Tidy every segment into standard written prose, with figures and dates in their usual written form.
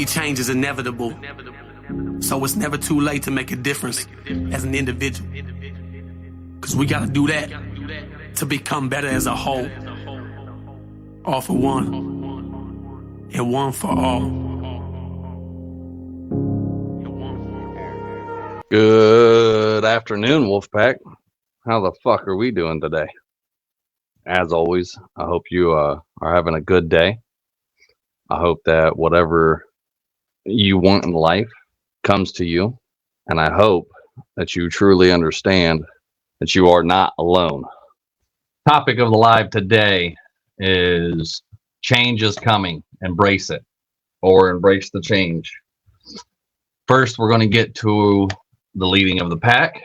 believe change is inevitable. So it's never too late to make a difference as an individual. Because we got to do that to become better as a whole. All for one, and one for all. Good afternoon, Wolfpack. How the fuck are we doing today? As always, I hope you are having a good day. I hope that whatever you want in life comes to you. And I hope that you truly understand that you are not alone. Topic of the live today is change is coming. Embrace it, or embrace the change. First, we're going to get to the leading of the pack,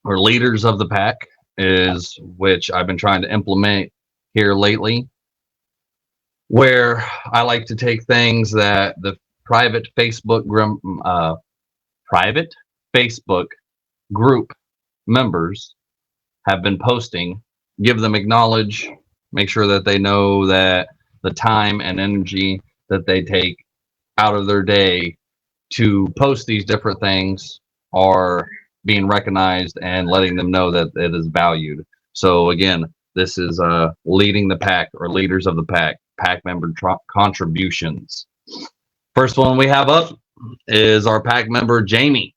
or leaders of the pack, is which I've been trying to implement here lately, where I like to take things that the private Facebook group members have been posting, give them acknowledge, make sure that they know that the time and energy that they take out of their day to post these different things are being recognized and letting them know that it is valued. So again, this is leading the pack, or leaders of the pack member contributions. First one we have up is our pack member Jamie.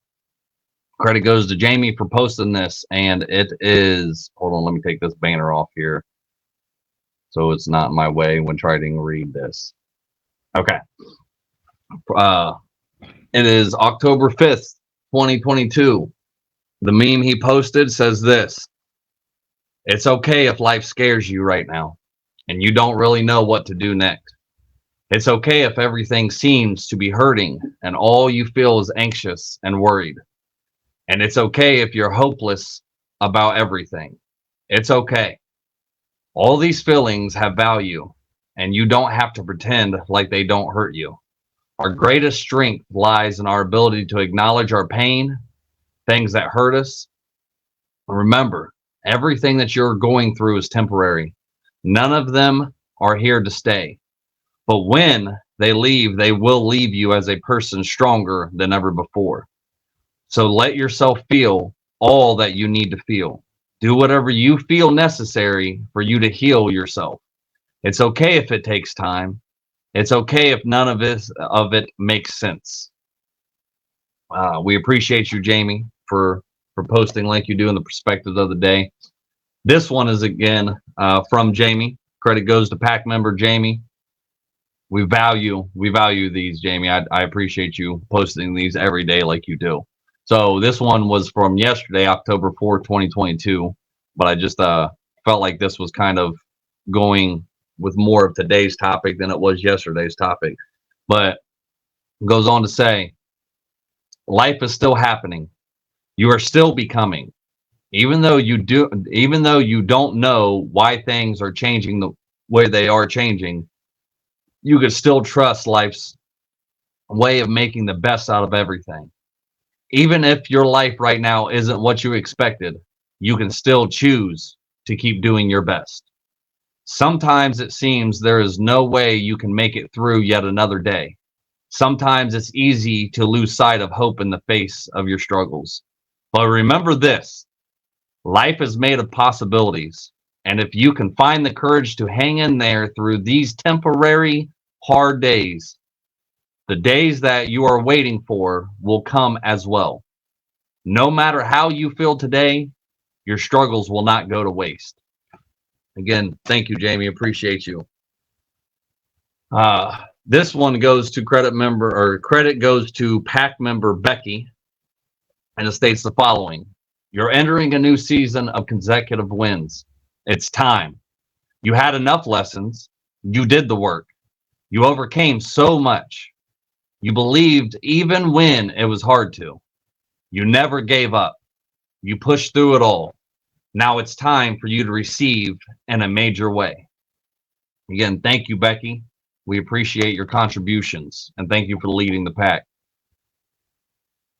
Credit goes to Jamie for posting this, and it is, hold on, let me take this banner off here so it's not in my way when trying to read this. Okay. It is October 5th, 2022. The meme he posted says this: "It's okay if life scares you right now and you don't really know what to do next. It's okay if everything seems to be hurting and all you feel is anxious and worried. And it's okay if you're hopeless about everything. It's okay. All these feelings have value, and you don't have to pretend like they don't hurt you. Our greatest strength lies in our ability to acknowledge our pain, things that hurt us. Remember, everything that you're going through is temporary. None of them are here to stay. But when they leave, they will leave you as a person stronger than ever before. So let yourself feel all that you need to feel. Do whatever you feel necessary for you to heal yourself. It's okay if it takes time. It's okay if none of it makes sense." We appreciate you, Jamie, for posting like you do in the perspectives of the day. This one is again from Jamie. Credit goes to pack member Jamie. We value these, Jamie. I appreciate you posting these every day like you do. So this one was from yesterday, October 4th, 2022. But I just felt like this was kind of going with more of today's topic than it was yesterday's topic. But it goes on to say, life is still happening. You are still becoming. Even though you don't know why things are changing the way they are changing, you could still trust life's way of making the best out of everything. Even if your life right now isn't what you expected, you can still choose to keep doing your best. Sometimes it seems there is no way you can make it through yet another day. Sometimes it's easy to lose sight of hope in the face of your struggles. But remember this: life is made of possibilities. And if you can find the courage to hang in there through these temporary hard days, the days that you are waiting for will come as well. No matter how you feel today, your struggles will not go to waste. Again, thank you, Jamie. Appreciate you. This one goes to credit goes to pack member Becky, and it states the following: "You're entering a new season of consecutive wins. It's time. You had enough lessons. You did the work. You overcame so much. You believed even when it was hard to. You never gave up. You pushed through it all. Now it's time for you to receive in a major way." Again, thank you, Becky. We appreciate your contributions, and thank you for leading the pack.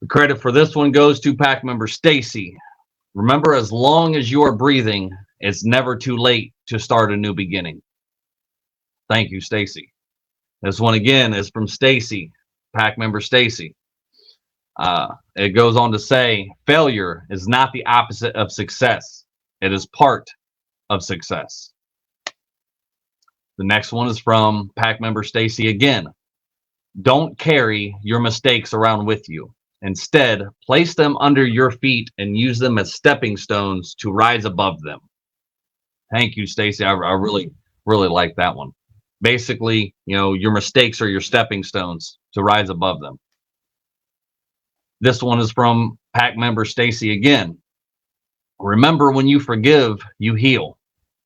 The credit for this one goes to pack member Stacy. "Remember, as long as you are breathing, it's never too late to start a new beginning." Thank you, Stacy. This one again is from Stacy, pack member Stacy. It goes on to say, failure is not the opposite of success. It is part of success. The next one is from pack member Stacy again. Don't carry your mistakes around with you. Instead, place them under your feet and use them as stepping stones to rise above them. Thank you, Stacy. I really, really like that one. Basically, your mistakes are your stepping stones to rise above them. This one is from pack member Stacy again. Remember, when you forgive, you heal.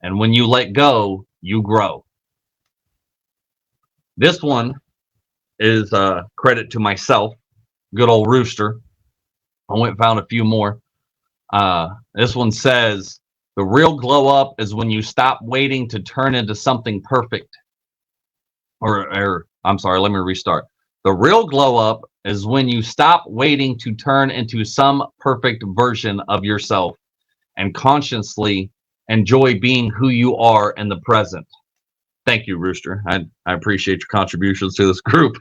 And when you let go, you grow. This one is credit to myself, good old Rooster. I went and found a few more. This one says, the real glow up is when you stop waiting to turn into something perfect. Or I'm sorry, let me restart. The real glow up is when you stop waiting to turn into some perfect version of yourself and consciously enjoy being who you are in the present. Thank you, Rooster. I appreciate your contributions to this group.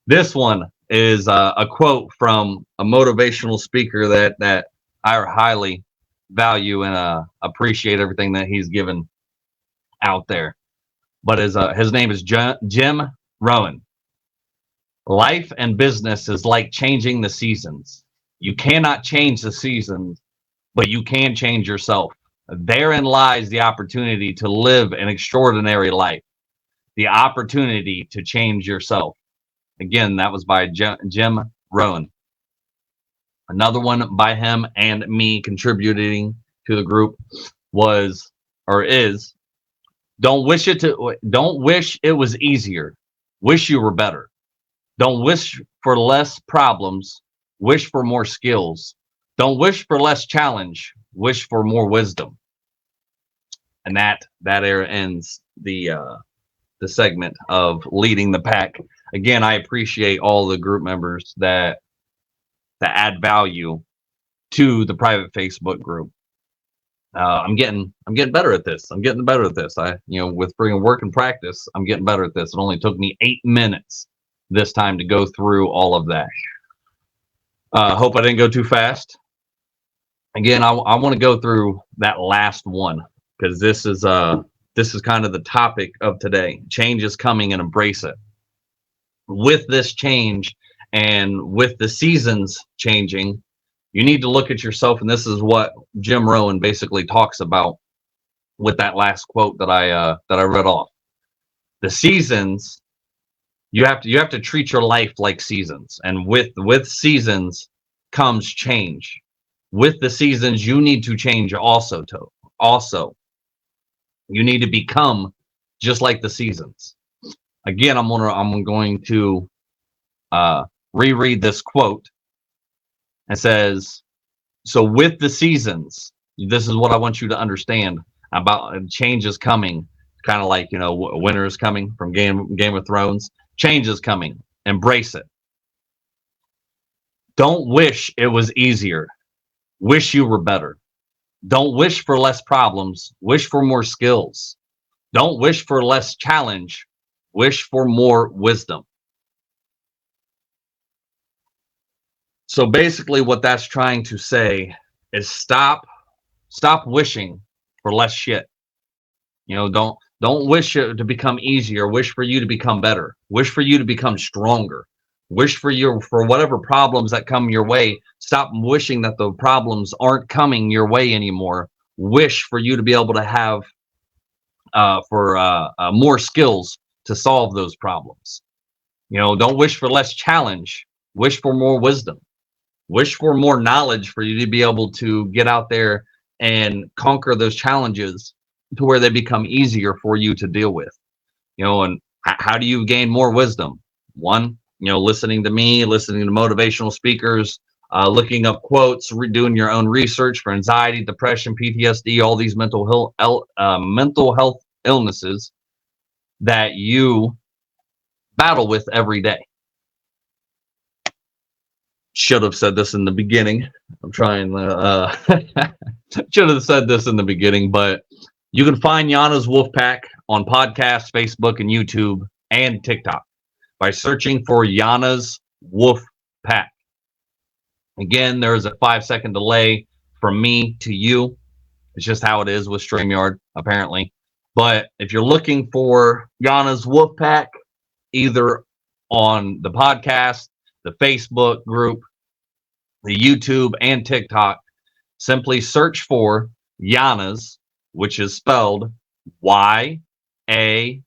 This one is a quote from a motivational speaker that I highly value and appreciate everything that he's given out there. But his name is Jim Rohn. Life and business is like changing the seasons. You cannot change the seasons, but you can change yourself. Therein lies the opportunity to live an extraordinary life, the opportunity to change yourself. Again, that was by Jim Rohn. Another one by him and me contributing to the group is, don't wish it was easier. Wish you were better. Don't wish for less problems. Wish for more skills. Don't wish for less challenge. Wish for more wisdom. And that era ends the segment of leading the pack. Again, I appreciate all the group members that add value to the private Facebook group. I'm getting better at this. I'm getting better at this. With bringing work and practice, I'm getting better at this. It only took me 8 minutes this time to go through all of that. Hope I didn't go too fast. Again, I want to go through that last one because this is kind of the topic of today. Change is coming and embrace it. With this change and with the seasons changing, you need to look at yourself, and this is what Jim Rohn basically talks about with that last quote that I read off. The seasons, you have to treat your life like seasons, and with seasons comes change. With the seasons, you need to change also. Also, you need to become just like the seasons. Again, I'm going to reread this quote. It says, so with the seasons, this is what I want you to understand about change is coming, kind of like, winter is coming from Game of Thrones. Change is coming. Embrace it. Don't wish it was easier. Wish you were better. Don't wish for less problems. Wish for more skills. Don't wish for less challenge. Wish for more wisdom. So basically what that's trying to say is stop wishing for less shit. Don't wish it to become easier. Wish for you to become better. Wish for you to become stronger. Wish for whatever problems that come your way. Stop wishing that the problems aren't coming your way anymore. Wish for you to be able to have more skills to solve those problems. Don't wish for less challenge. Wish for more wisdom. Wish for more knowledge for you to be able to get out there and conquer those challenges to where they become easier for you to deal with. And how do you gain more wisdom? One, listening to me, listening to motivational speakers, looking up quotes, doing your own research for anxiety, depression, PTSD, all these mental health illnesses that you battle with every day. Should have said this in the beginning. I'm trying should have said this in the beginning, but You can find Yana's Wolfpack on podcasts, Facebook, and YouTube, and TikTok by searching for Yana's Wolfpack. Again, there is a 5-second delay from me to you. It's just how it is with StreamYard, apparently. But if you're looking for Yana's Wolfpack, either on the podcast, the Facebook group, the YouTube, and TikTok, simply search for Yana's, which is spelled YANAS,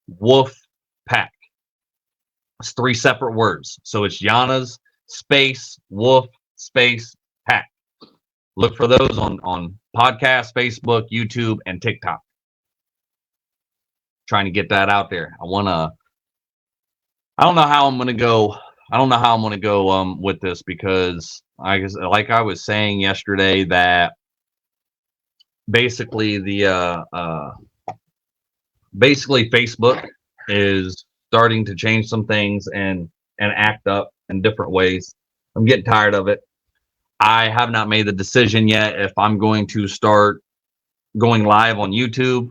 Wolf Pack. It's 3 separate words. So it's Yana's space Wolf space Pack. Look for those on podcast, Facebook, YouTube, and TikTok. Trying to get that out there. I don't know how I'm gonna go. I don't know how I'm gonna go with this, because like I was saying yesterday, that basically basically Facebook is starting to change some things and act up in different ways. I'm getting tired of it. I have not made the decision yet if I'm going to start going live on YouTube,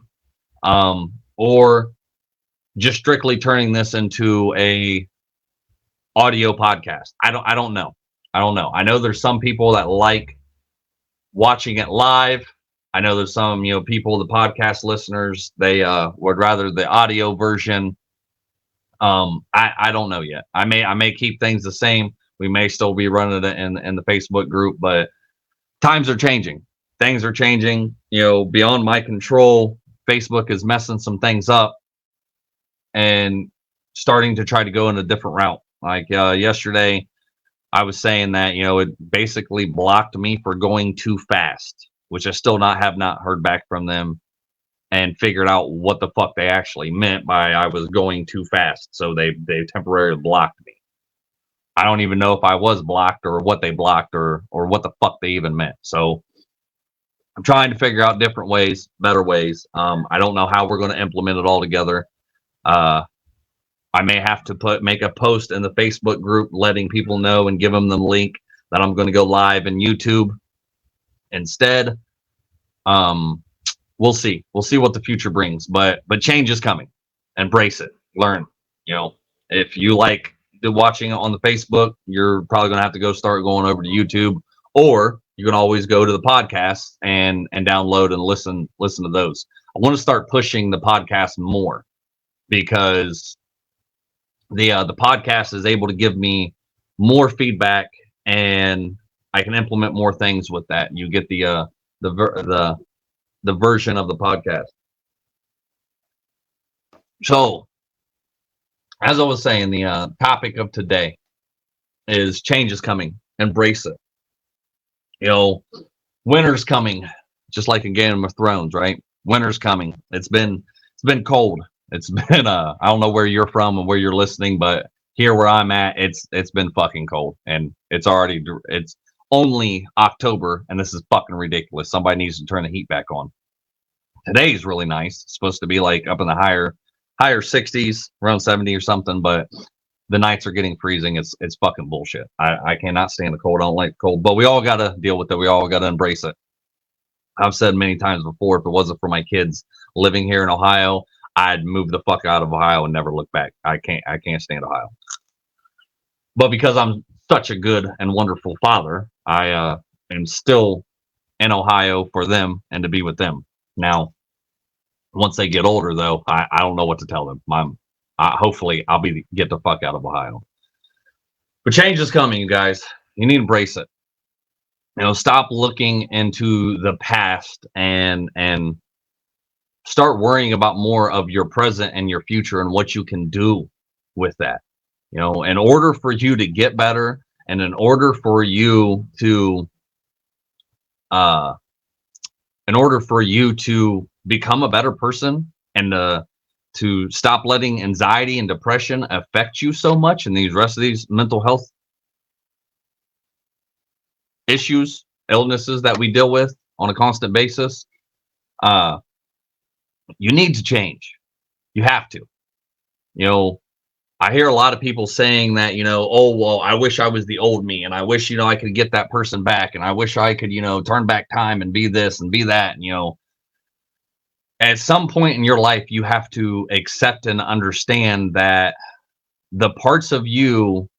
or just strictly turning this into a audio podcast. I don't know. I know there's some people that like watching it live. I know there's some, people, the podcast listeners, they would rather the audio version. I don't know yet. I may keep things the same. We may still be running it in the Facebook group, but times are changing. Things are changing, beyond my control. Facebook is messing some things up and starting to try to go in a different route. Like yesterday, I was saying that, it basically blocked me for going too fast, which I still have not heard back from them and figured out what the fuck they actually meant by I was going too fast. So they temporarily blocked me. I don't even know if I was blocked or what they blocked or what the fuck they even meant. So I'm trying to figure out different ways, better ways. I don't know how we're going to implement it all together. I may have to make a post in the Facebook group letting people know and give them the link that I'm going to go live in YouTube instead. We'll see. We'll see what the future brings, but change is coming. Embrace it. Learn. If you like watching it on the Facebook, you're probably going to have to start going over to YouTube, or you can always go to the podcast and download and listen to those. I want to start pushing the podcast more, because the podcast is able to give me more feedback, and I can implement more things with that. You get the version of the podcast. So, as I was saying, the topic of today is change is coming. Embrace it. Winter's coming, just like in Game of Thrones, right? Winter's coming. It's been cold. It's been I don't know where you're from and where you're listening, but here where I'm at, it's been fucking cold, and it's only October, and this is fucking ridiculous. Somebody needs to turn the heat back on. Today's really nice. It's supposed to be like up in the higher 60s, around 70 or something, but the nights are getting freezing. It's fucking bullshit. I cannot stand the cold. I don't like the cold, but we all got to deal with it. We all got to embrace it. I've said many times before, if it wasn't for my kids living here in Ohio, I'd move the fuck out of Ohio and never look back. I can't stand Ohio. But because I'm such a good and wonderful father, I am still in Ohio for them and to be with them. Now, once they get older, though, I don't know what to tell them. Hopefully, I'll get the fuck out of Ohio. But change is coming, you guys. You need to embrace it. Stop looking into the past and start worrying about more of your present and your future and what you can do with that. In order for you to get better, and in order for you to become a better person, and to stop letting anxiety and depression affect you so much, and the rest of these mental health issues, illnesses that we deal with on a constant basis, you need to change. You have to. I hear a lot of people saying that, oh, well, I wish I was the old me, and I wish, I could get that person back, and I wish I could, turn back time and be this and be that. And, at some point in your life, you have to accept and understand that the parts of you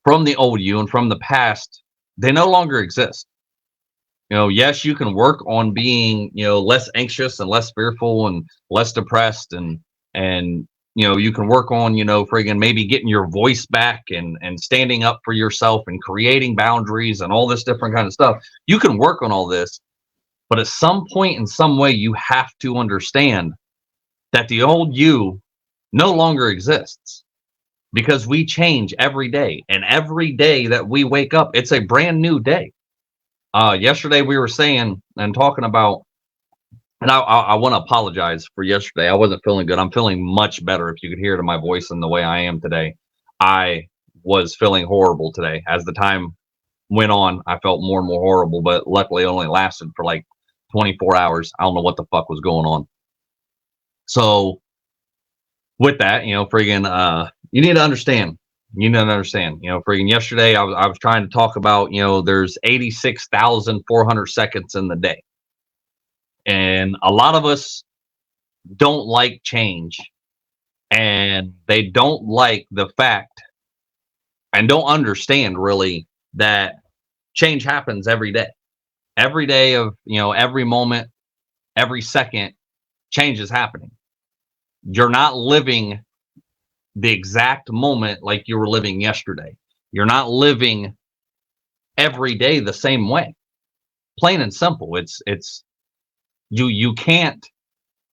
from the old you and from the past, they no longer exist. Yes, you can work on being, less anxious and less fearful and less depressed, and you can work on, friggin' maybe getting your voice back and standing up for yourself and creating boundaries and all this different kind of stuff. You can work on all this, but at some point in some way, you have to understand that the old you no longer exists, because we change every day, and every day that we wake up, it's a brand new day. Yesterday we were saying and talking about, and I want to apologize for yesterday. I wasn't feeling good. I'm feeling much better, if you could hear it in my voice and the way I am today. I was feeling horrible today. As the time went on, I felt more and more horrible, but luckily it only lasted for like 24 hours. I don't know what the fuck was going on. So with that, you need to understand. Friggin' yesterday I was trying to talk about, there's 86,400 seconds in the day. And a lot of us don't like change, and they don't like the fact and don't understand really that change happens every day. Every day of, every moment, every second, change is happening. You're not living the exact moment like you were living yesterday. You're not living every day the same way. Plain and simple. It's you can't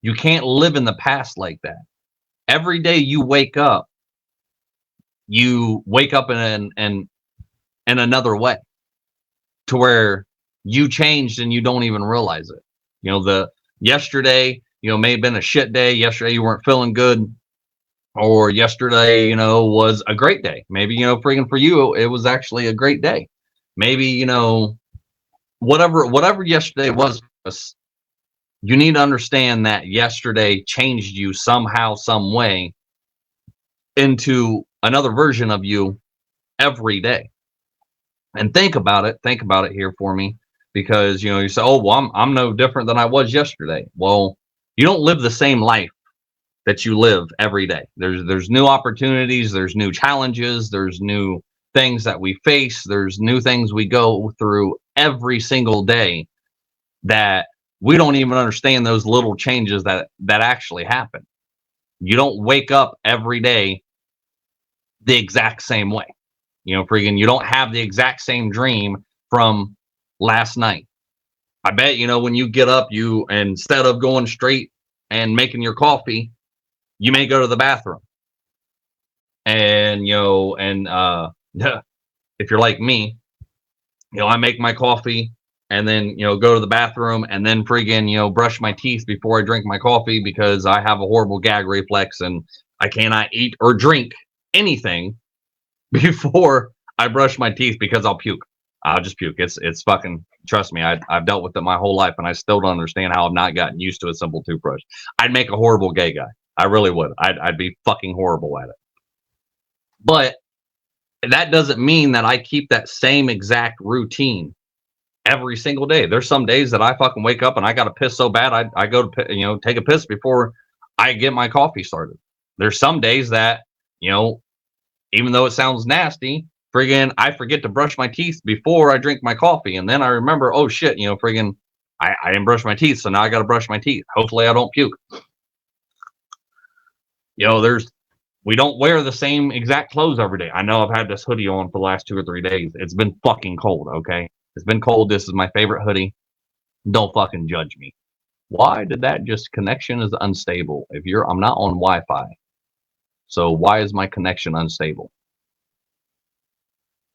live in the past like that. Every day you wake up in another way, to where you changed and you don't even realize it. The yesterday, may have been a shit day. Yesterday you weren't feeling good, or yesterday, was a great day. Maybe, friggin' for you, it was actually a great day. Maybe, whatever yesterday was, you need to understand that yesterday changed you somehow, some way, into another version of you every day. And think about it here for me, because you say, oh, well, I'm no different than I was yesterday. Well, you don't live the same life that you live every day. There's new opportunities, there's new challenges, there's new things that we face, there's new things we go through every single day that we don't even understand, those little changes that actually happen. You don't wake up every day the exact same way. You don't have the exact same dream from last night. I bet, when you get up, you, instead of going straight and making your coffee, you may go to the bathroom. And, if you're like me, I make my coffee and then, go to the bathroom and then friggin', brush my teeth before I drink my coffee, because I have a horrible gag reflex and I cannot eat or drink anything before I brush my teeth, because I'll puke. I'll just puke. It's fucking, trust me, I've dealt with it my whole life, and I still don't understand how I've not gotten used to a simple toothbrush. I'd make a horrible gay guy. I really would. I'd be fucking horrible at it. But that doesn't mean that I keep that same exact routine every single day. There's some days that I fucking wake up and I got to piss so bad, I go to take a piss before I get my coffee started. There's some days that, even though it sounds nasty, friggin', I forget to brush my teeth before I drink my coffee. And then I remember, oh shit, friggin', I didn't brush my teeth, so now I got to brush my teeth. Hopefully I don't puke. We don't wear the same exact clothes every day. I know I've had this hoodie on for the last 2 or 3 days. It's been fucking cold, okay? It's been cold. This is my favorite hoodie. Don't fucking judge me. Why did that just, connection is unstable? I'm not on Wi-Fi. So why is my connection unstable?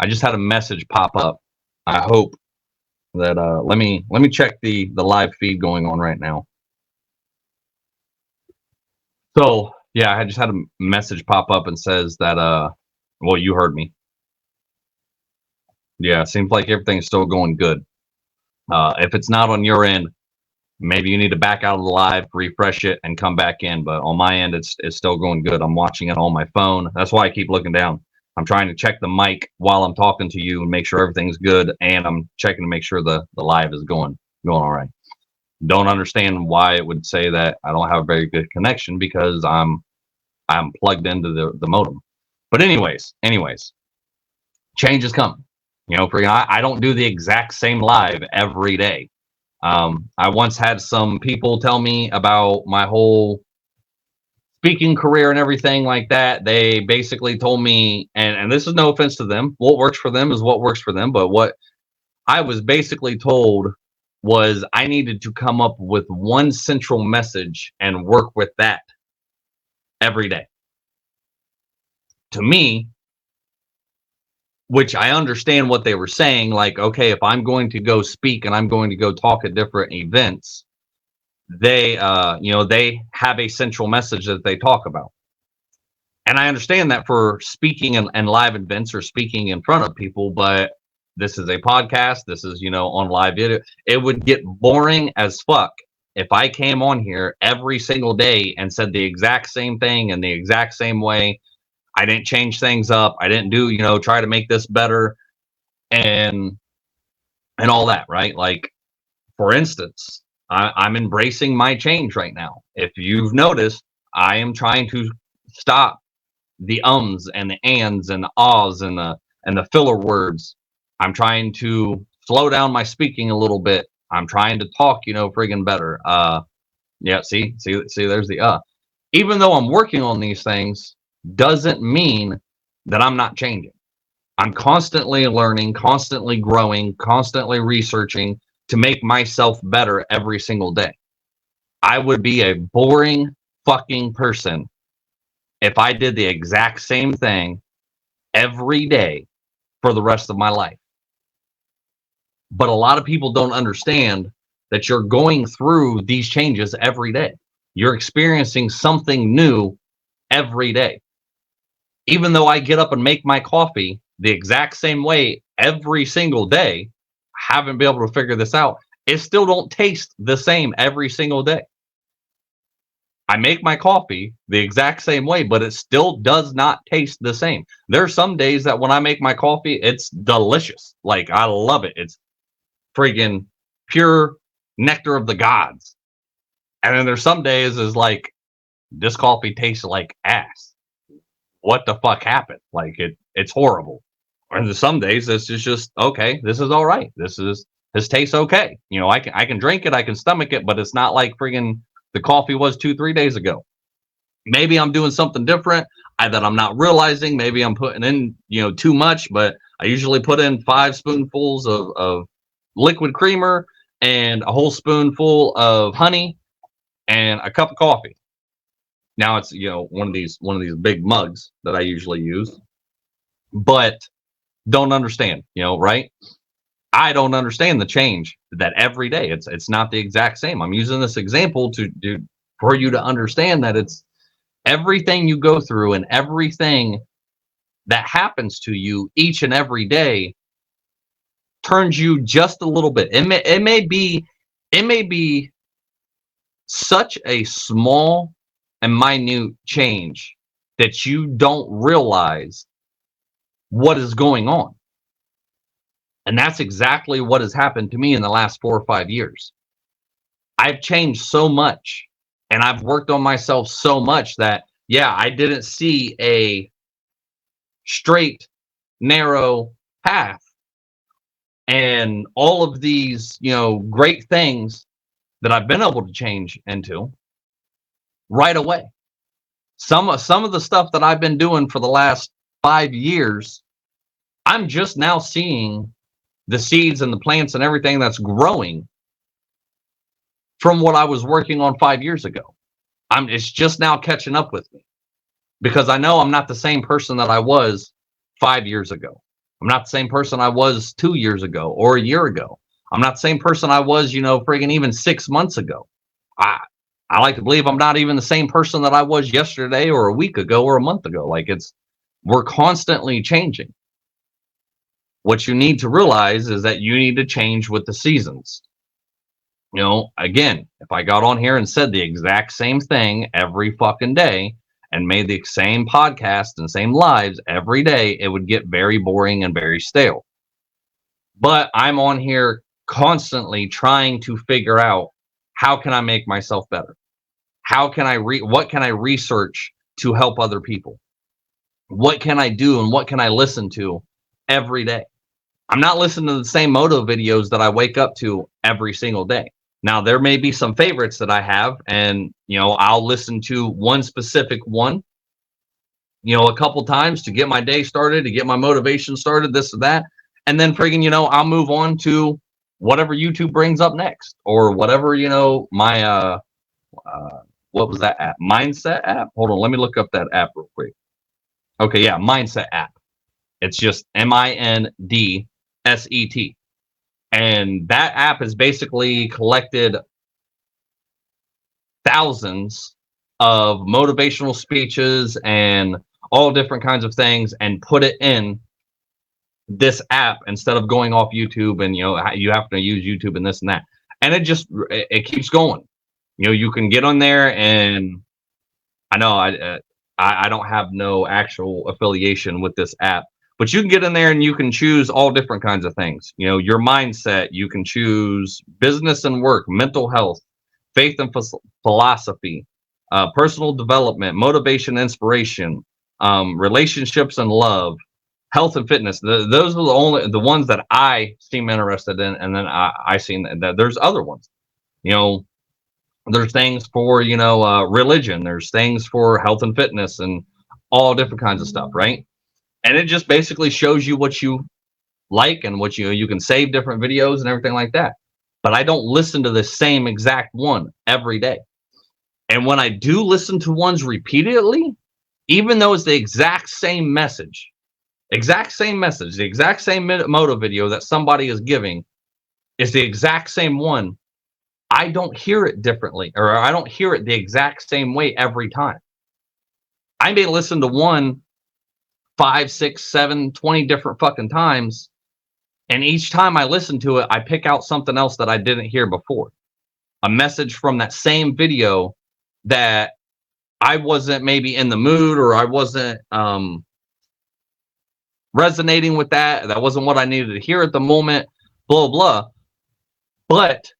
I just had a message pop up. I hope that let me check the live feed going on right now. So yeah, I just had a message pop up and says that well, you heard me. Yeah, seems like everything's still going good. If it's not on your end, Maybe you need to back out of the live, refresh it, and come back in. But on my end, it's still going good. I'm watching it on my phone. That's why I keep looking down. I'm trying to check the mic while I'm talking to you and make sure everything's good, and I'm checking to make sure the live is going all right. Don't understand why it would say that I don't have a very good connection, because I'm plugged into the modem. But anyways, change is coming. You know, I don't do the exact same live every day. I once had some people tell me about my whole speaking career and everything like that. They basically told me, and this is no offense to them, what works for them is what works for them. But what I was basically told was I needed to come up with one central message and work with that every day. To me, which I understand what they were saying, like, okay, if I'm going to go speak and I'm going to go talk at different events, they they have a central message that they talk about. And I understand that for speaking and live events or speaking in front of people, but this is a podcast, this is, on live video. It would get boring as fuck if I came on here every single day and said the exact same thing in the exact same way. I didn't change things up. I didn't do, try to make this better and all that, right? Like, for instance, I'm embracing my change right now. If you've noticed, I am trying to stop the ums and the ands and the ahs and the filler words. I'm trying to slow down my speaking a little bit. I'm trying to talk, friggin' better. Yeah, see, there's the. Even though I'm working on these things, doesn't mean that I'm not changing. I'm constantly learning, constantly growing, constantly researching to make myself better every single day. I would be a boring fucking person if I did the exact same thing every day for the rest of my life. But a lot of people don't understand that you're going through these changes every day. You're experiencing something new every day. Even though I get up and make my coffee the exact same way every single day, I haven't been able to figure this out. It still don't taste the same every single day. I make my coffee the exact same way, but it still does not taste the same. There are some days that when I make my coffee, it's delicious. Like, I love it. It's friggin' pure nectar of the gods. And then there's some days is like, this coffee tastes like ass. What the fuck happened? Like, it's horrible. And there's some days it's just okay, this is all right. This tastes okay. I can drink it, I can stomach it, but it's not like friggin' the coffee was 2-3 days ago. Maybe I'm doing something different that I'm not realizing. Maybe I'm putting in, too much, but I usually put in 5 spoonfuls of liquid creamer and a whole spoonful of honey and a cup of coffee. Now it's, one of these big mugs that I usually use, but don't understand, right? I don't understand the change that every day it's not the exact same. I'm using this example for you to understand that it's everything you go through and everything that happens to you each and every day turns you just a little bit. It may be such a small and minute change that you don't realize what is going on. And that's exactly what has happened to me in the last 4 or 5 years. I've changed so much and I've worked on myself so much that, yeah, I didn't see a straight, narrow path and all of these, great things that I've been able to change into right away. Some of the stuff that I've been doing for the last 5 years, I'm just now seeing the seeds and the plants and everything that's growing from what I was working on 5 years ago. It's just now catching up with me because I know I'm not the same person that I was 5 years ago. I'm not the same person I was 2 years ago or a year ago. I'm not the same person I was, friggin' even 6 months ago. I like to believe I'm not even the same person that I was yesterday or a week ago or a month ago. Like, we're constantly changing. What you need to realize is that you need to change with the seasons. You know, again, if I got on here and said the exact same thing every fucking day and made the same podcast and same lives every day, it would get very boring and very stale. But I'm on here constantly trying to figure out, how can I make myself better? How can I what can I research to help other people? What can I do and what can I listen to every day? I'm not listening to the same moto videos that I wake up to every single day. Now, there may be some favorites that I have, and I'll listen to one specific one, a couple times to get my day started, to get my motivation started, this or that. And then friggin', I'll move on to whatever YouTube brings up next, or whatever, my what was that app? Mindset app? Hold on, let me look up that app real quick. Okay, yeah, Mindset app. It's just MINDSET. And that app has basically collected thousands of motivational speeches and all different kinds of things and put it in this app instead of going off YouTube and you have to use YouTube and this and that. And it keeps going. You can get on there, and I know I don't have no actual affiliation with this app, but you can get in there and you can choose all different kinds of things. Your mindset, you can choose business and work, mental health, faith and philosophy, personal development, motivation, inspiration, relationships and love, health and fitness. Those are the ones that I seem interested in. And then I seen that there's other ones. There's things for religion. There's things for health and fitness and all different kinds of stuff, right? And it just basically shows you what you like and what you can save different videos and everything like that. But I don't listen to the same exact one every day. And when I do listen to ones repeatedly, even though it's the exact same message, the exact same moto video that somebody is giving is the exact same one, I don't hear it differently, or I don't hear it the exact same way every time. I may listen to one 5, 6, 7, 20 different fucking times, and each time I listen to it, I pick out something else that I didn't hear before. A message from that same video that I wasn't maybe in the mood, or I wasn't resonating with that. That wasn't what I needed to hear at the moment, blah, blah. But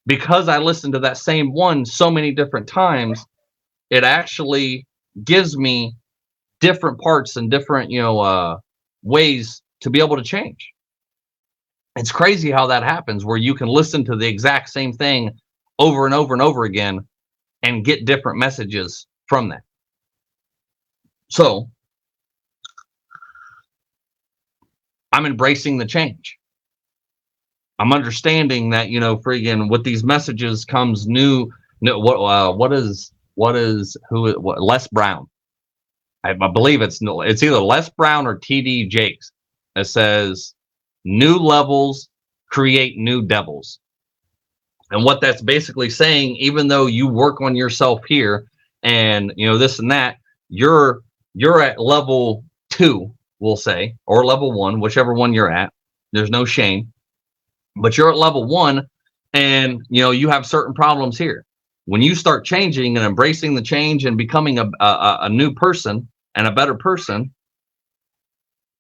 because I listened to that same one so many different times, it actually gives me different parts and different, ways to be able to change. It's crazy how that happens, where you can listen to the exact same thing over and over and over again and get different messages from that. So I'm embracing the change. I'm understanding that, friggin' with these messages comes new. What is Les Brown? I believe it's either Les Brown or TD Jakes. It says new levels create new devils. And what that's basically saying, even though you work on yourself here and this and that, you're at level 2, we'll say, or level 1, whichever one you're at. There's no shame. But you're at level 1, and you have certain problems here. When you start changing and embracing the change and becoming a new person and a better person,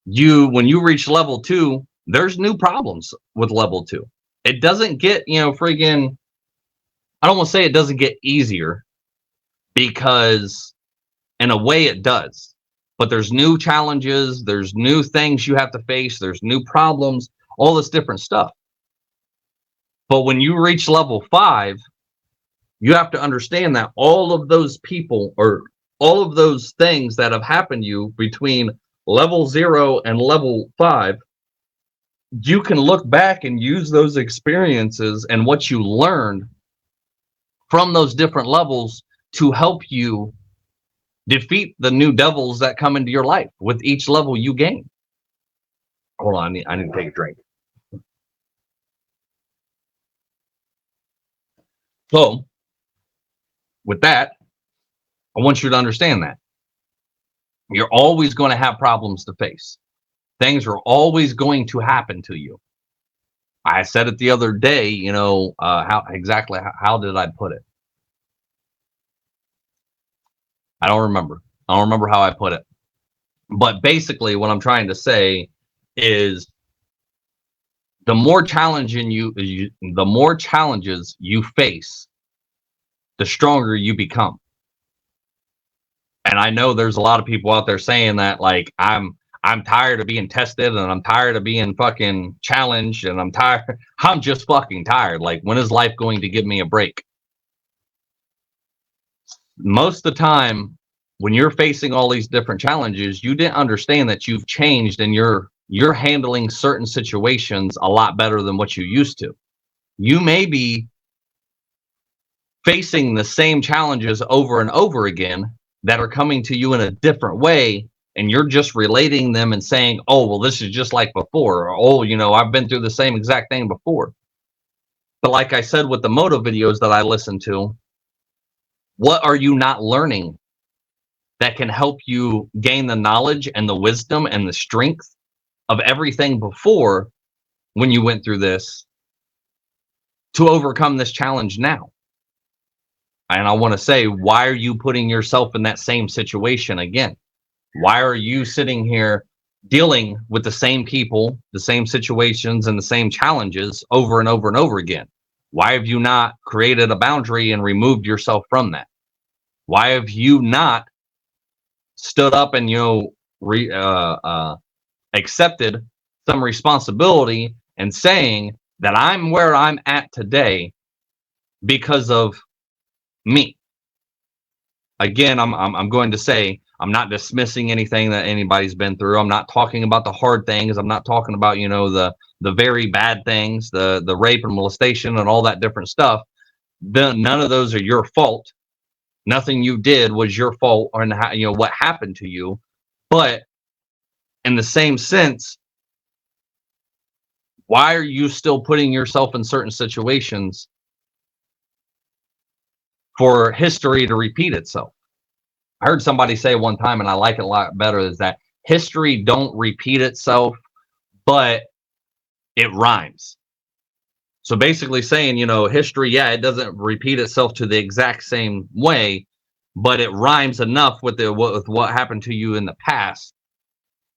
when you reach level 2, there's new problems with level 2. It doesn't get friggin', I don't want to say it doesn't get easier, because in a way it does. But there's new challenges, there's new things you have to face, there's new problems, all this different stuff. But when you reach level 5, you have to understand that all of those people, or all of those things that have happened to you between level 0 and level 5, you can look back and use those experiences and what you learned from those different levels to help you defeat the new devils that come into your life with each level you gain. Hold on, I need to take a drink. So, with that, I want you to understand that you're always going to have problems to face. Things are always going to happen to you. I said it the other day, you know, how did I put it? I don't remember. I don't remember how I put it. But basically what I'm trying to say is the more the more challenges you face, the stronger you become. And I know there's a lot of people out there saying that, like, I'm tired of being tested and I'm tired of being fucking challenged and I'm tired. I'm just fucking tired. Like, when is life going to give me a break? Most of the time, when you're facing all these different challenges, you didn't understand that you've changed and you're handling certain situations a lot better than what you used to. You may be facing the same challenges over and over again that are coming to you in a different way, and you're just relating them and saying, oh, well, this is just like before, or, oh, you know, I've been through the same exact thing before. But like I said with the moto videos that I listen to, what are you not learning that can help you gain the knowledge and the wisdom and the strength of everything before, when you went through this, to overcome this challenge now? And I want to say, why are you putting yourself in that same situation again? Why are you sitting here dealing with the same people, the same situations, and the same challenges over and over and over again? Why have you not created a boundary and removed yourself from that? Why have you not stood up and, you know, accepted some responsibility and saying that I'm where I'm at today because of me? Again, I'm going to say, I'm not dismissing anything that anybody's been through. I'm not talking about the hard things. I'm not talking about, you know, the very bad things, the rape and molestation and all that different stuff. None of those are your fault. Nothing you did was your fault, or, you know, what happened to you. But in the same sense, why are you still putting yourself in certain situations for history to repeat itself? I heard somebody say one time, and I like it a lot better, is that history don't repeat itself, but it rhymes. So basically saying, you know, history, yeah, it doesn't repeat itself to the exact same way, but it rhymes enough with what happened to you in the past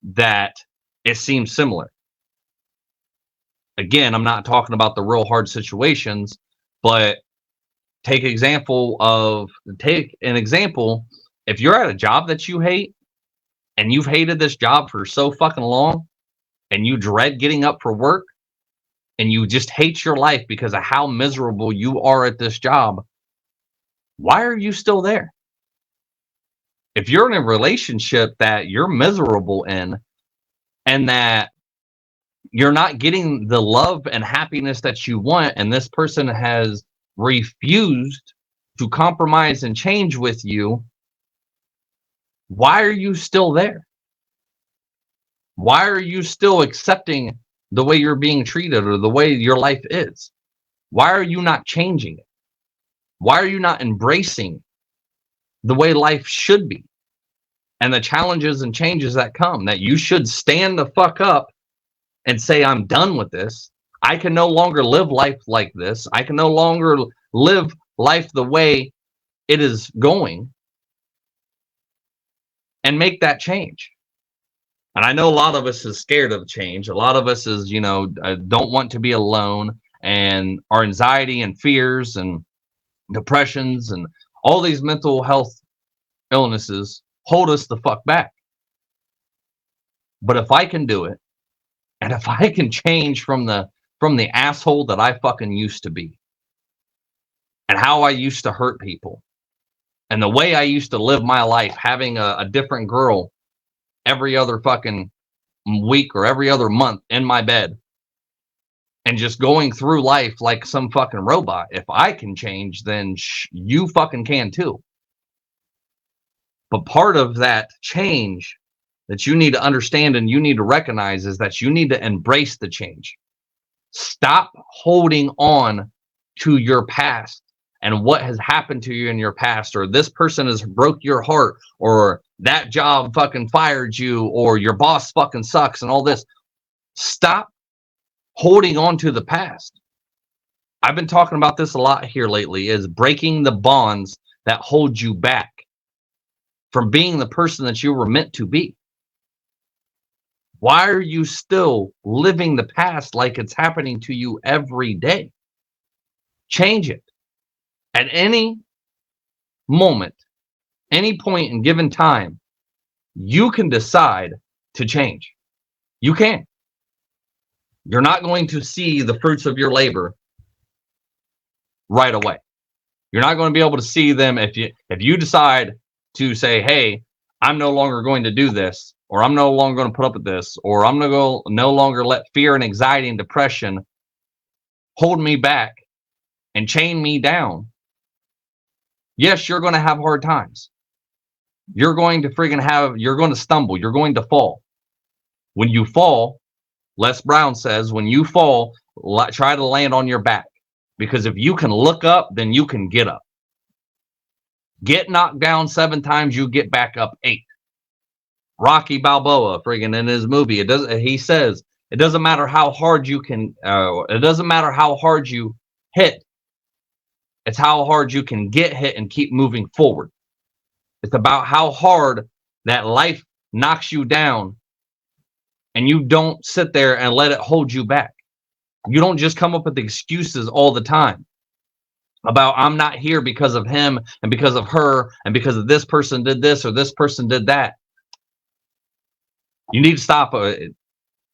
that it seems similar. Again, I'm not talking about the real hard situations, but take an example. If you're at a job that you hate, and you've hated this job for so fucking long, and you dread getting up for work, and you just hate your life because of how miserable you are at this job, why are you still there? If you're in a relationship that you're miserable in, and that you're not getting the love and happiness that you want, and this person has refused to compromise and change with you, why are you still there? Why are you still accepting the way you're being treated or the way your life is? Why are you not changing it? Why are you not embracing the way life should be and the challenges and changes that come? That you should stand the fuck up and say, I'm done with this. I can no longer live life like this. I can no longer live life the way it is going, and make that change. And I know a lot of us is scared of change. A lot of us is, you know, don't want to be alone, and our anxiety and fears and depressions and all these mental health illnesses hold us the fuck back. But if I can do it, and if I can change from the asshole that I fucking used to be, and how I used to hurt people, and the way I used to live my life, having a different girl every other fucking week or every other month in my bed, and just going through life like some fucking robot. If I can change, then you fucking can too. But part of that change that you need to understand and you need to recognize is that you need to embrace the change. Stop holding on to your past and what has happened to you in your past, or this person has broke your heart, or that job fucking fired you, or your boss fucking sucks, and all this. Stop holding on to the past. I've been talking about this a lot here lately, is breaking the bonds that hold you back from being the person that you were meant to be. Why are you still living the past like it's happening to you every day? Change it. At any moment, any point in given time, you can decide to change. You can. You're not going to see the fruits of your labor right away. You're not going to be able to see them if you decide to say, hey, I'm no longer going to do this, or I'm no longer going to put up with this, or I'm going to no longer let fear and anxiety and depression hold me back and chain me down. Yes, you're going to have hard times. You're going to stumble. You're going to fall. When you fall, Les Brown says, when you fall, try to land on your back. Because if you can look up, then you can get up. Get knocked down 7 times, you get back up 8. Rocky Balboa, friggin' in his movie, he says, it doesn't matter how hard you can, it doesn't matter how hard you hit. It's how hard you can get hit and keep moving forward. It's about how hard that life knocks you down and you don't sit there and let it hold you back. You don't just come up with excuses all the time about I'm not here because of him and because of her and because of this person did this or this person did that. You need to stop.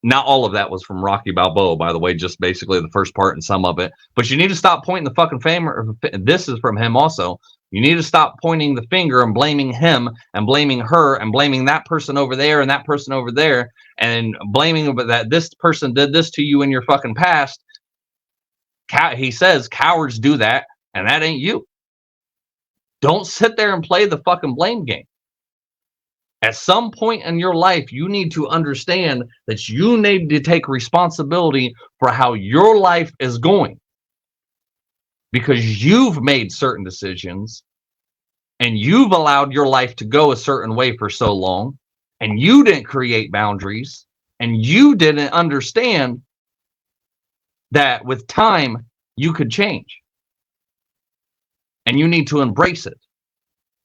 Not all of that was from Rocky Balboa, by the way, just basically the first part and some of it. But you need to stop pointing the fucking finger. This is from him also. You need to stop pointing the finger and blaming him and blaming her and blaming that person over there and that person over there and blaming that this person did this to you in your fucking past. He says cowards do that, and that ain't you. Don't sit there and play the fucking blame game. At some point in your life, you need to understand that you need to take responsibility for how your life is going. Because you've made certain decisions and you've allowed your life to go a certain way for so long, and you didn't create boundaries, and you didn't understand that with time you could change. And you need to embrace it.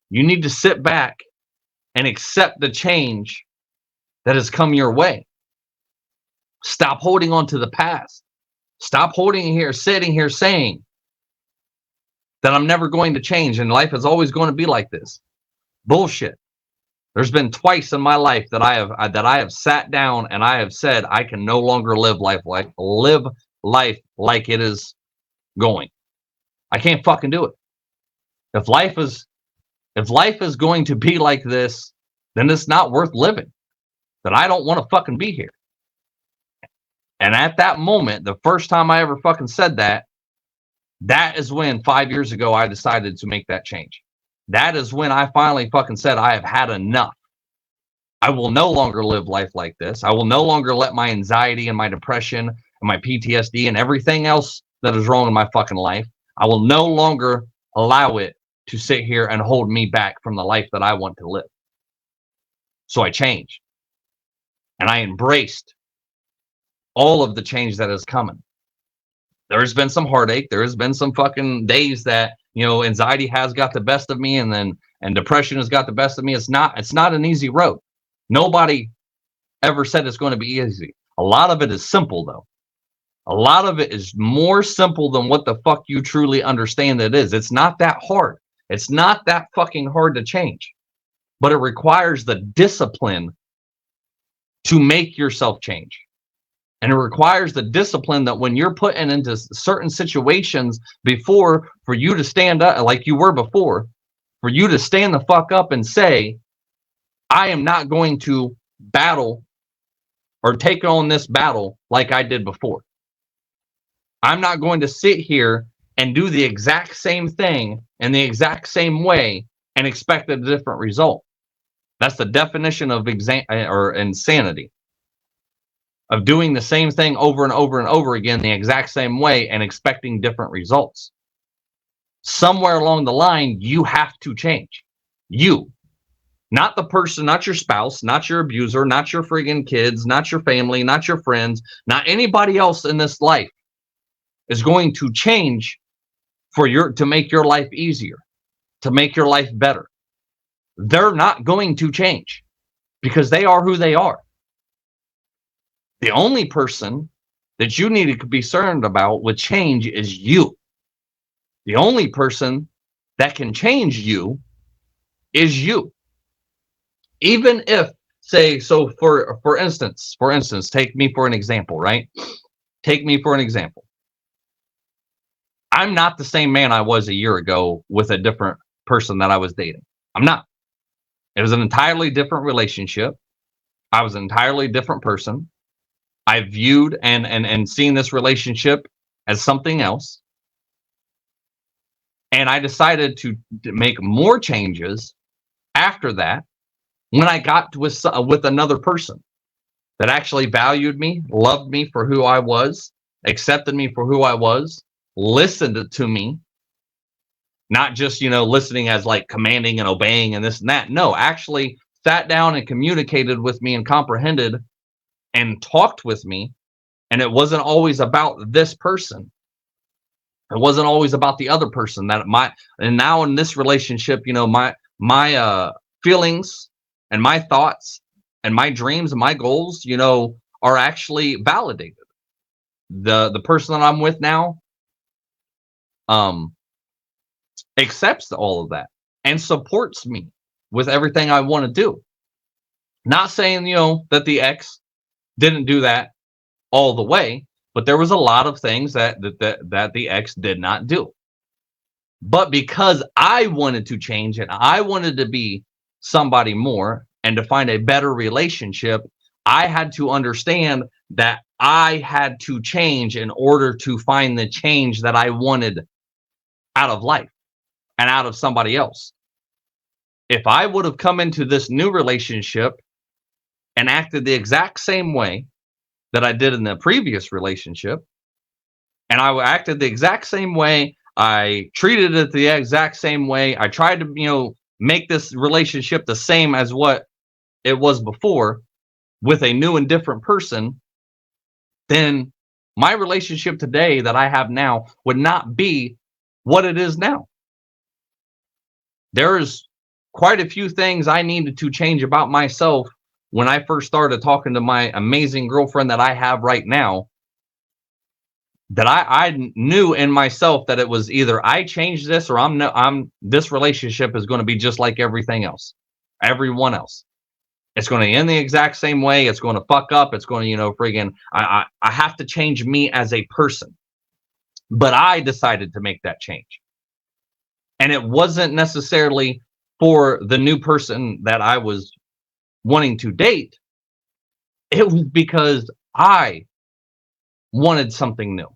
You need to sit back and accept the change that has come your way. Stop holding on to the past. Stop sitting here saying that I'm never going to change and life is always going to be like this. Bullshit. There's been twice in my life that I have sat down and I have said I can no longer live life like it is going. I can't fucking do it. If life is going to be like this, then it's not worth living. Then I don't want to fucking be here. And at that moment, the first time I ever fucking said that, that is when 5 years ago I decided to make that change. That is when I finally fucking said I have had enough. I will no longer live life like this. I will no longer let my anxiety and my depression and my PTSD and everything else that is wrong in my fucking life, I will no longer allow it to sit here and hold me back from the life that I want to live. So I changed. And I embraced all of the change that is coming. There has been some heartache. There has been some fucking days that, anxiety has got the best of me and depression has got the best of me. It's not an easy road. Nobody ever said it's going to be easy. A lot of it is simple, though. A lot of it is more simple than what the fuck you truly understand it is. It's not that hard. It's not that fucking hard to change. But it requires the discipline to make yourself change. And it requires the discipline that when you're put into certain situations before, for you to stand up like you were before, for you to stand the fuck up and say, I am not going to battle or take on this battle like I did before. I'm not going to sit here and do the exact same thing in the exact same way and expect a different result. That's the definition of insanity. Of doing the same thing over and over and over again the exact same way and expecting different results. Somewhere along the line, you have to change. You. Not the person, not your spouse, not your abuser, not your friggin' kids, not your family, not your friends, not anybody else in this life is going to change to make your life easier, to make your life better. They're not going to change because they are who they are. The only person that you need to be concerned about with change is you. The only person that can change you is you. Even if, say, so for instance, take me for an example, right? Take me for an example. I'm not the same man I was a year ago with a different person that I was dating. I'm not. It was an entirely different relationship. I was an entirely different person. I viewed and seen this relationship as something else. And I decided to make more changes after that when I got with another person that actually valued me, loved me for who I was, accepted me for who I was, listened to me, not just, listening as like commanding and obeying and this and that. No, actually sat down and communicated with me and comprehended and talked with me. And it wasn't always about this person. It wasn't always about the other person and now in this relationship, my feelings and my thoughts and my dreams and my goals, are actually validated. The person that I'm with now, accepts all of that and supports me with everything I want to do. Not saying, that the ex didn't do that all the way, but there was a lot of things that the ex did not do. But because I wanted to change and I wanted to be somebody more and to find a better relationship, I had to understand that I had to change in order to find the change that I wanted out of life and out of somebody else. If I would have come into this new relationship and acted the exact same way that I did in the previous relationship, and I acted the exact same way, I treated it the exact same way, I tried to, make this relationship the same as what it was before with a new and different person, then my relationship today that I have now would not be what it is now. There's quite a few things I needed to change about myself when I first started talking to my amazing girlfriend that I have right now, that I knew in myself that it was either I change this or this relationship is going to be just like everything else, everyone else. It's going to end the exact same way. It's going to fuck up. It's going to, I have to change me as a person. But I decided to make that change. And it wasn't necessarily for the new person that I was wanting to date. It was because I wanted something new,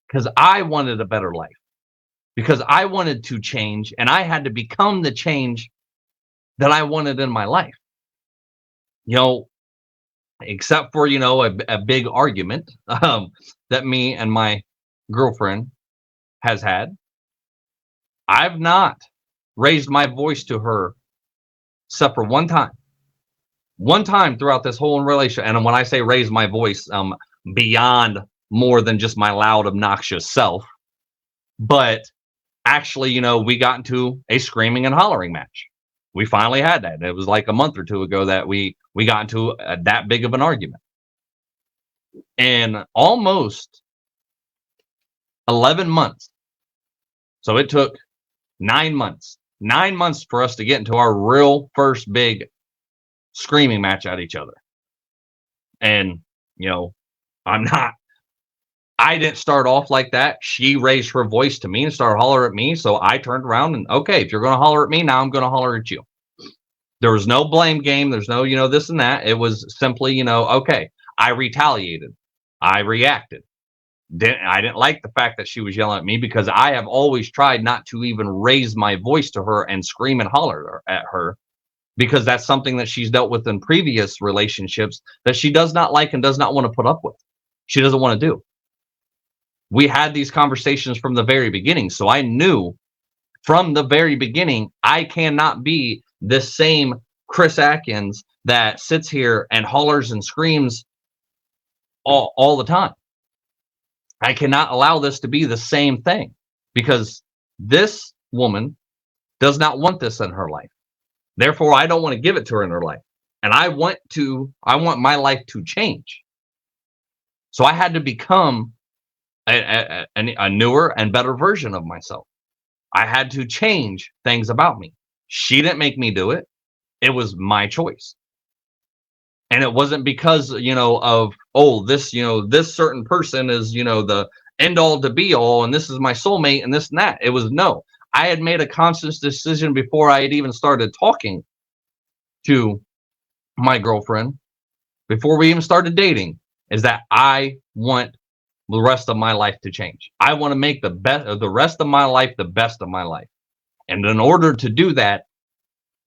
because I wanted a better life, because I wanted to change, and I had to become the change that I wanted in my life. Except for, a big argument that me and my girlfriend has had. I've not raised my voice to her except for one time throughout this whole relationship. And when I say raise my voice, beyond more than just my loud, obnoxious self, but actually, we got into a screaming and hollering match. We finally had that. It was like a month or two ago that we got into that big of an argument. And almost 11 months. So it took 9 months. 9 months for us to get into our real first big screaming match at each other. And, I didn't start off like that. She raised her voice to me and started hollering at me. So I turned around and, okay, if you're going to holler at me, now I'm going to holler at you. There was no blame game. There's no, this and that. It was simply, okay, I retaliated. I reacted. I didn't like the fact that she was yelling at me, because I have always tried not to even raise my voice to her and scream and holler at her, because that's something that she's dealt with in previous relationships that she does not like and does not want to put up with. She doesn't want to do. We had these conversations from the very beginning. So I knew from the very beginning, I cannot be this same Chris Atkins that sits here and hollers and screams all the time. I cannot allow this to be the same thing, because this woman does not want this in her life. Therefore, I don't want to give it to her in her life. And I want my life to change. So I had to become a newer and better version of myself. I had to change things about me. She didn't make me do it. It was my choice. And it wasn't because, of, this certain person is, the end all to be all, and this is my soulmate and this and that. It was no. I had made a conscious decision before I had even started talking to my girlfriend, before we even started dating, is that I want the rest of my life to change. I want to make the rest of my life the best of my life. And in order to do that,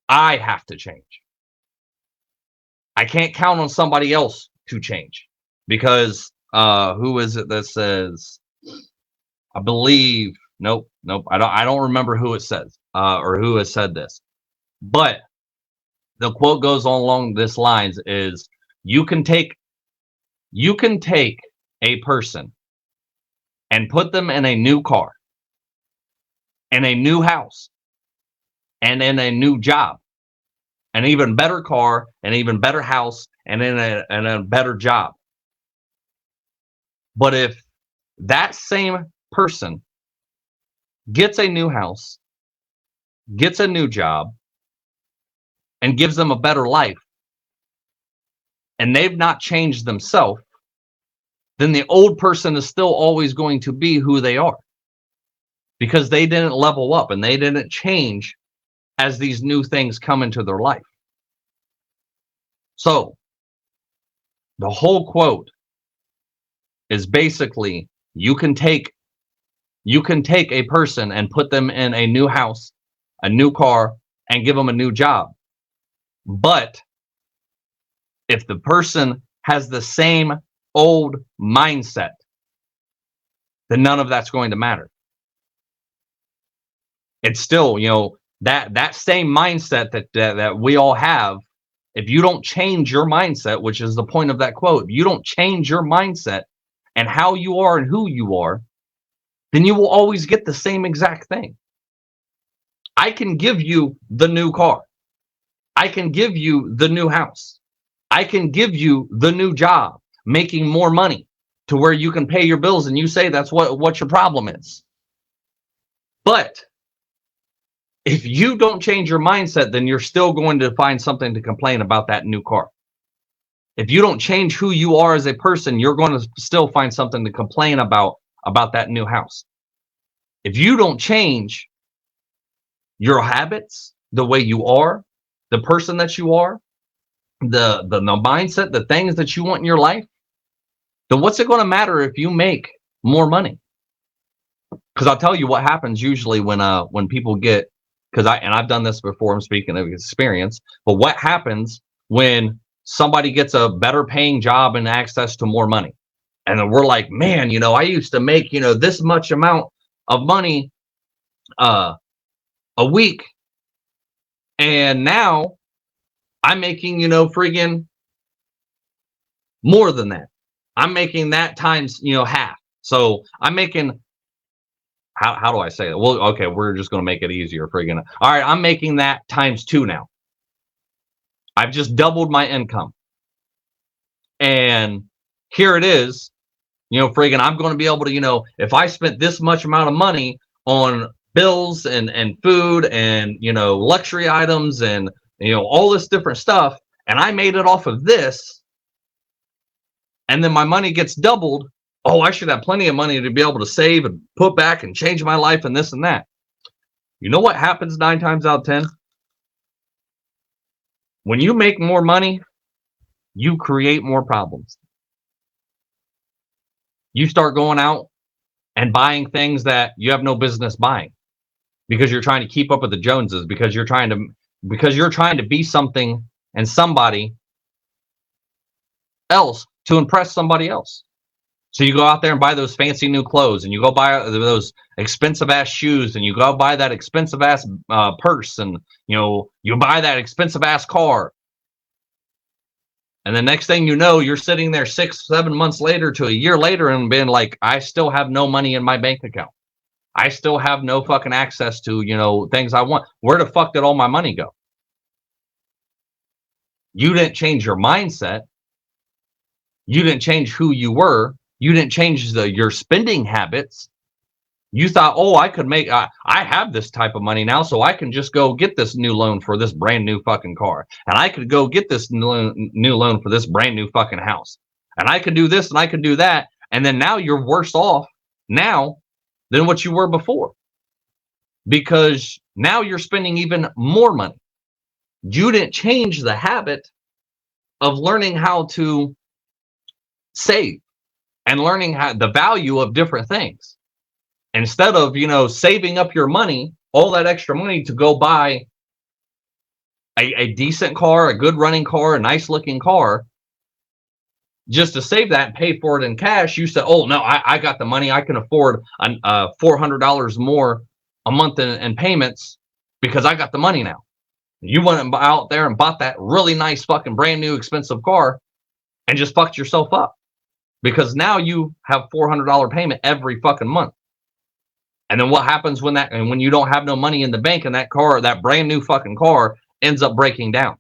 I have to change. I can't count on somebody else to change, because who is it that says, I believe, nope, I don't remember who it says, or who has said this, but the quote goes on along this lines is, you can take a person and put them in a new car, in a new house, and in a new job, an even better car, an even better house, and in a better job. But if that same person gets a new house, gets a new job, and gives them a better life, and they've not changed themselves, then the old person is still always going to be who they are, because they didn't level up and they didn't change as these new things come into their life. So the whole quote is basically, you can take a person and put them in a new house, a new car, and give them a new job. But if the person has the same old mindset, then none of that's going to matter. It's still, that same mindset that we all have. If you don't change your mindset, which is the point of that quote, if you don't change your mindset and how you are and who you are, then you will always get the same exact thing. I can give you the new car. I can give you the new house. I can give you the new job, making more money to where you can pay your bills, and you say that's what your problem is. But if you don't change your mindset, then you're still going to find something to complain about that new car. If you don't change who you are as a person, you're going to still find something to complain about that new house. If you don't change your habits, the way you are, the person that you are, the mindset, the things that you want in your life, then what's it going to matter if you make more money? Because I'll tell you what happens usually when people get, I've done this before, I'm speaking of experience, but what happens when somebody gets a better paying job and access to more money? And then we're like, man, I used to make, this much amount of money a week, and now I'm making, friggin' more than that. I'm making that times, half. So I'm making, how do I say that? Well, okay, we're just going to make it easier. Friggin'. All right, I'm making that times 2 now. I've just doubled my income. And here it is, friggin', I'm going to be able to, if I spent this much amount of money on bills and food and, luxury items and, all this different stuff, and I made it off of this, and then my money gets doubled, oh, I should have plenty of money to be able to save and put back and change my life and this and that. You know what happens 9 times out of 10? When you make more money, you create more problems. You start going out and buying things that you have no business buying, because you're trying to keep up with the Joneses, because you're trying to be something and somebody else to impress somebody else. So you go out there and buy those fancy new clothes, and you go buy those expensive ass shoes, and you go buy that expensive ass purse, and you buy that expensive ass car. And the next thing you know, you're sitting there 6-7 months later to a year later and being like, I still have no money in my bank account. I still have no fucking access to, things I want. Where the fuck did all my money go? You didn't change your mindset. You didn't change who you were. You didn't change your spending habits. You thought, oh, I could make, I have this type of money now, so I can just go get this new loan for this brand new fucking car. And I could go get this new loan for this brand new fucking house. And I could do this and I could do that. And then now you're worse off now than what you were before. Because now you're spending even more money. You didn't change the habit of learning how to save and learning the value of different things. Instead of, saving up your money, all that extra money to go buy a decent car, a good running car, a nice looking car, just to save that and pay for it in cash, you said, oh, no, I got the money. I can afford $400 more a month in payments because I got the money now. You went out there and bought that really nice fucking brand new expensive car and just fucked yourself up. Because now you have $400 payment every fucking month. And then what happens when you don't have no money in the bank and that car, that brand new fucking car ends up breaking down?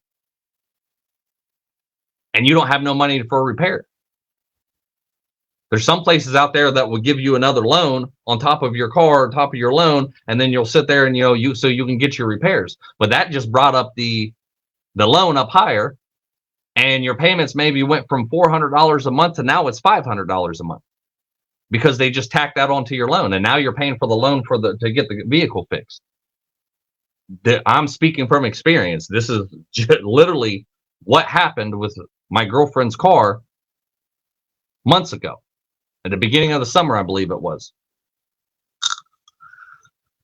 And you don't have no money for a repair. There's some places out there that will give you another loan on top of your car, on top of your loan, and then you'll sit there and so you can get your repairs. But that just brought up the loan up higher. And your payments maybe went from $400 a month to now it's $500 a month because they just tacked that onto your loan. And now you're paying for the loan to get the vehicle fixed. I'm speaking from experience. This is literally what happened with my girlfriend's car months ago. At the beginning of the summer, I believe it was.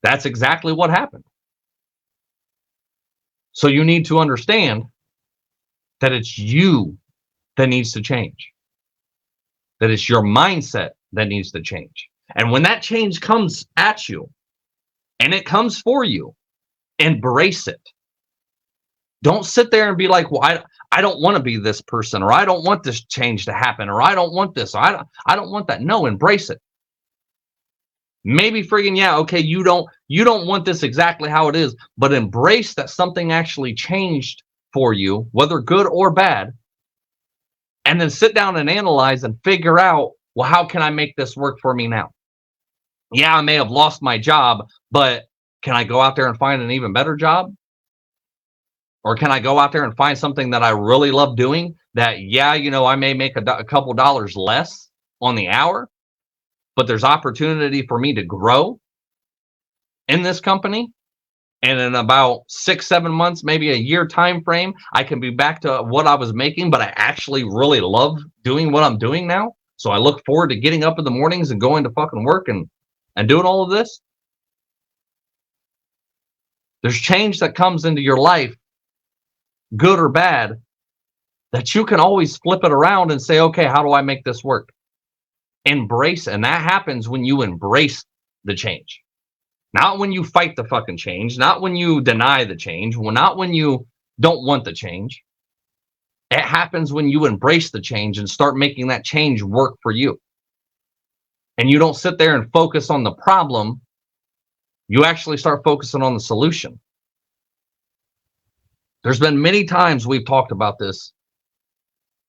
That's exactly what happened. So you need to understand that it's you that needs to change. That it's your mindset that needs to change. And when that change comes at you, and it comes for you, embrace it. Don't sit there and be like, well, I don't want to be this person, or I don't want this change to happen, or I don't want this, or I don't want that. No, embrace it. Maybe friggin' yeah, okay, you don't want this exactly how it is, but embrace that something actually changed for you, whether good or bad, and then sit down and analyze and figure out, well, how can I make this work for me now? Yeah, I may have lost my job, but can I go out there and find an even better job? Or can I go out there and find something that I really love doing that, yeah, I may make a couple dollars less on the hour, but there's opportunity for me to grow in this company. And in about 6-7 months, maybe a year time frame, I can be back to what I was making, but I actually really love doing what I'm doing now. So I look forward to getting up in the mornings and going to fucking work and doing all of this. There's change that comes into your life, good or bad, that you can always flip it around and say, okay, how do I make this work? Embrace. And that happens when you embrace the change. Not when you fight the fucking change, not when you deny the change, not when you don't want the change. It happens when you embrace the change and start making that change work for you. And you don't sit there and focus on the problem. You actually start focusing on the solution. There's been many times we've talked about this,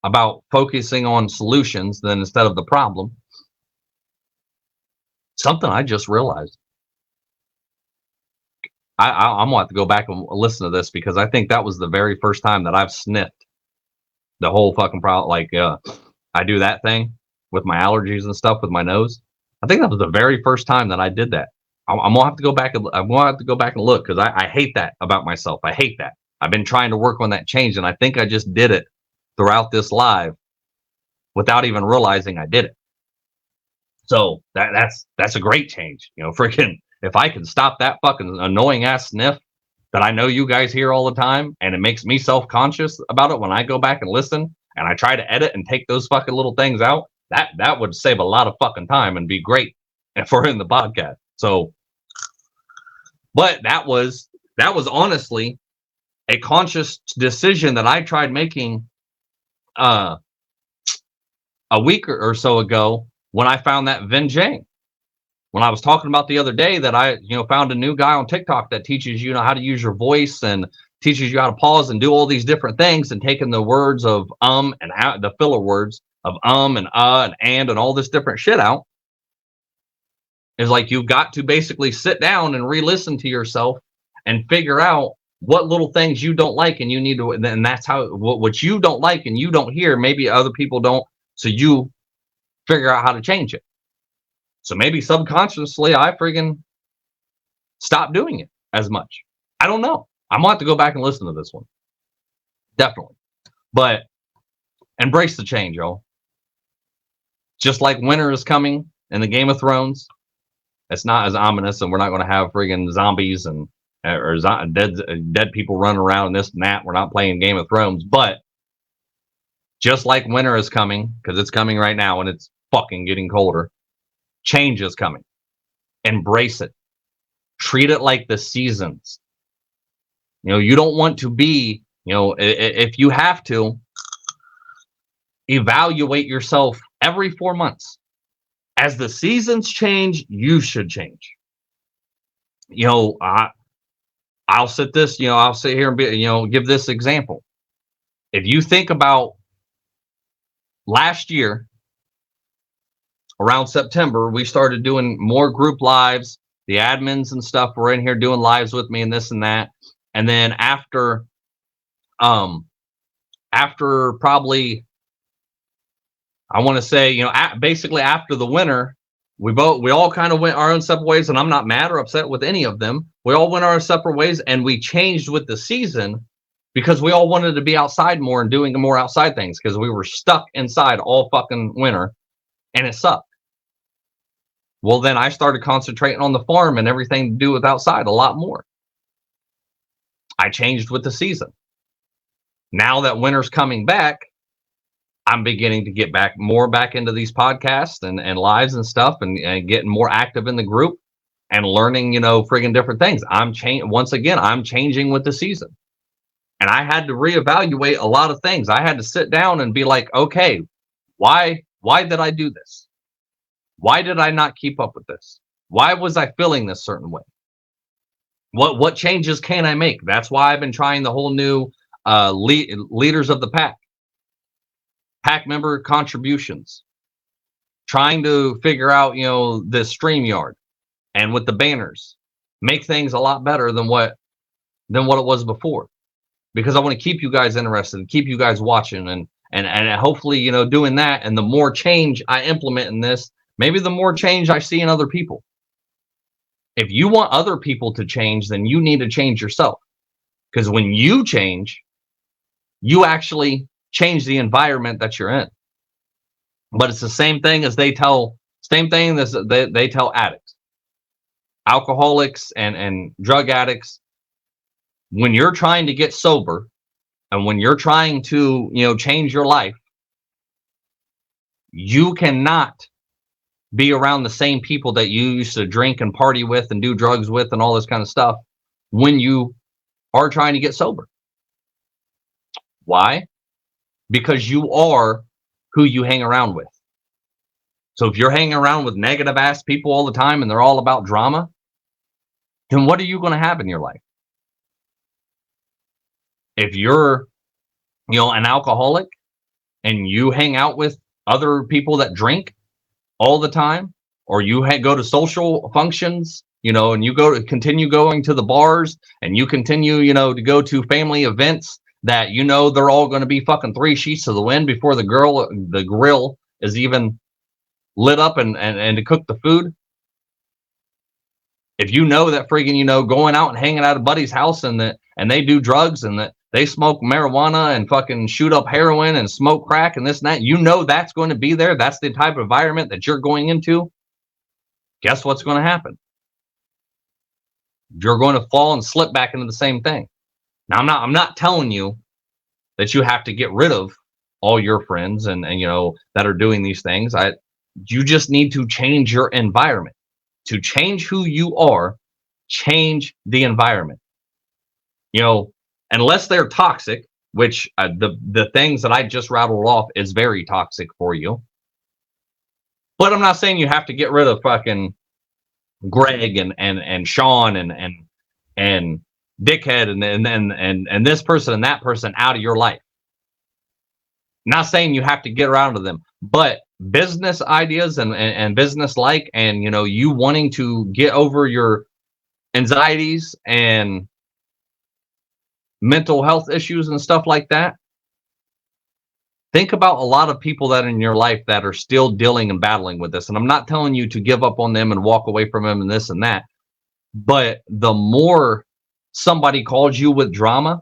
about focusing on solutions then instead of the problem. Something I just realized. I'm gonna have to go back and listen to this because I think that was the very first time that I've sniffed the whole fucking problem. Like I do that thing with my allergies and stuff with my nose. I think that was the very first time that I did that. I'm gonna have to go back and look because I hate that about myself. I hate that. I've been trying to work on that change, and I think I just did it throughout this live without even realizing I did it. So that's a great change, freaking. If I can stop that fucking annoying ass sniff that I know you guys hear all the time, and it makes me self-conscious about it when I go back and listen and I try to edit and take those fucking little things out, That would save a lot of fucking time and be great for in the podcast. So, but that was honestly a conscious decision that I tried making a week or so ago when I found that Vin Jang. When I was talking about the other day that I, found a new guy on TikTok that teaches you how to use your voice and teaches you how to pause and do all these different things, and taking the words of and the filler words of and all this different shit out. Is like, you've got to basically sit down and re-listen to yourself and figure out what little things you don't like, and you need to, and that's how what you don't like and you don't hear, maybe other people don't, so you figure out how to change it. So maybe subconsciously I friggin' stopped doing it as much. I don't know. I'm gonna have to go back and listen to this one. Definitely. But embrace the change, y'all. Just like winter is coming in the Game of Thrones, it's not as ominous, and we're not going to have friggin' zombies and or dead people running around and this and that. We're not playing Game of Thrones, but just like winter is coming, because it's coming right now and it's fucking getting colder, change is coming. Embrace it. Treat it like the seasons. You don't want to be, if you have to, evaluate yourself every 4 months. As the seasons change, you should change. I'll sit here and be, give this example. If you think about last year, around September, we started doing more group lives. The admins and stuff were in here doing lives with me and this and that. And then after probably, I want to say, basically after the winter, we all kind of went our own separate ways, and I'm not mad or upset with any of them. We all went our separate ways, and we changed with the season because we all wanted to be outside more and doing more outside things, because we were stuck inside all fucking winter and it sucked. Well, then I started concentrating on the farm and everything to do with outside a lot more. I changed with the season. Now that winter's coming back, I'm beginning to get back into these podcasts and lives and stuff, and getting more active in the group and learning, friggin' different things. I'm changing with the season. And I had to reevaluate a lot of things. I had to sit down and be like, okay, why did I do this? Why did I not keep up with this? Why was I feeling this certain way? What changes can I make? That's why I've been trying the whole new leaders of the pack member contributions, trying to figure out, the StreamYard and with the banners, make things a lot better than what it was before, because I want to keep you guys interested, keep you guys watching, and hopefully, doing that. And the more change I implement in this, maybe the more change I see in other people. If you want other people to change, then you need to change yourself, because when you change, you actually change the environment that you're in. But it's the same thing as they tell addicts, alcoholics, and drug addicts. When you're trying to get sober, and when you're trying to, change your life, you cannot be around the same people that you used to drink and party with and do drugs with and all this kind of stuff when you are trying to get sober. Why? Because you are who you hang around with. So if you're hanging around with negative ass people all the time and they're all about drama, then what are you going to have in your life? If you're, an alcoholic and you hang out with other people that drink all the time, or you go to social functions, and you continue going to the bars, and you continue, to go to family events that they're all going to be fucking 3 sheets to the wind before the grill is even lit up and to cook the food. If you know that friggin', going out and hanging out at a buddy's house and they do drugs and that they smoke marijuana and fucking shoot up heroin and smoke crack and this and that, that's going to be there. That's the type of environment that you're going into. Guess what's going to happen? You're going to fall and slip back into the same thing. Now, I'm not telling you that you have to get rid of all your friends and that are doing these things. You just need to change your environment. To change who you are, change the environment. Unless they're toxic, which the things that I just rattled off is very toxic for you. But I'm not saying you have to get rid of fucking Greg and Sean and Dickhead and this person and that person out of your life. Not saying you have to get around to them, but business ideas and business and you wanting to get over your anxieties and mental health issues and stuff like that. Think about a lot of people that are in your life that are still dealing and battling with this. And I'm not telling you to give up on them and walk away from them and this and that. But the more somebody calls you with drama,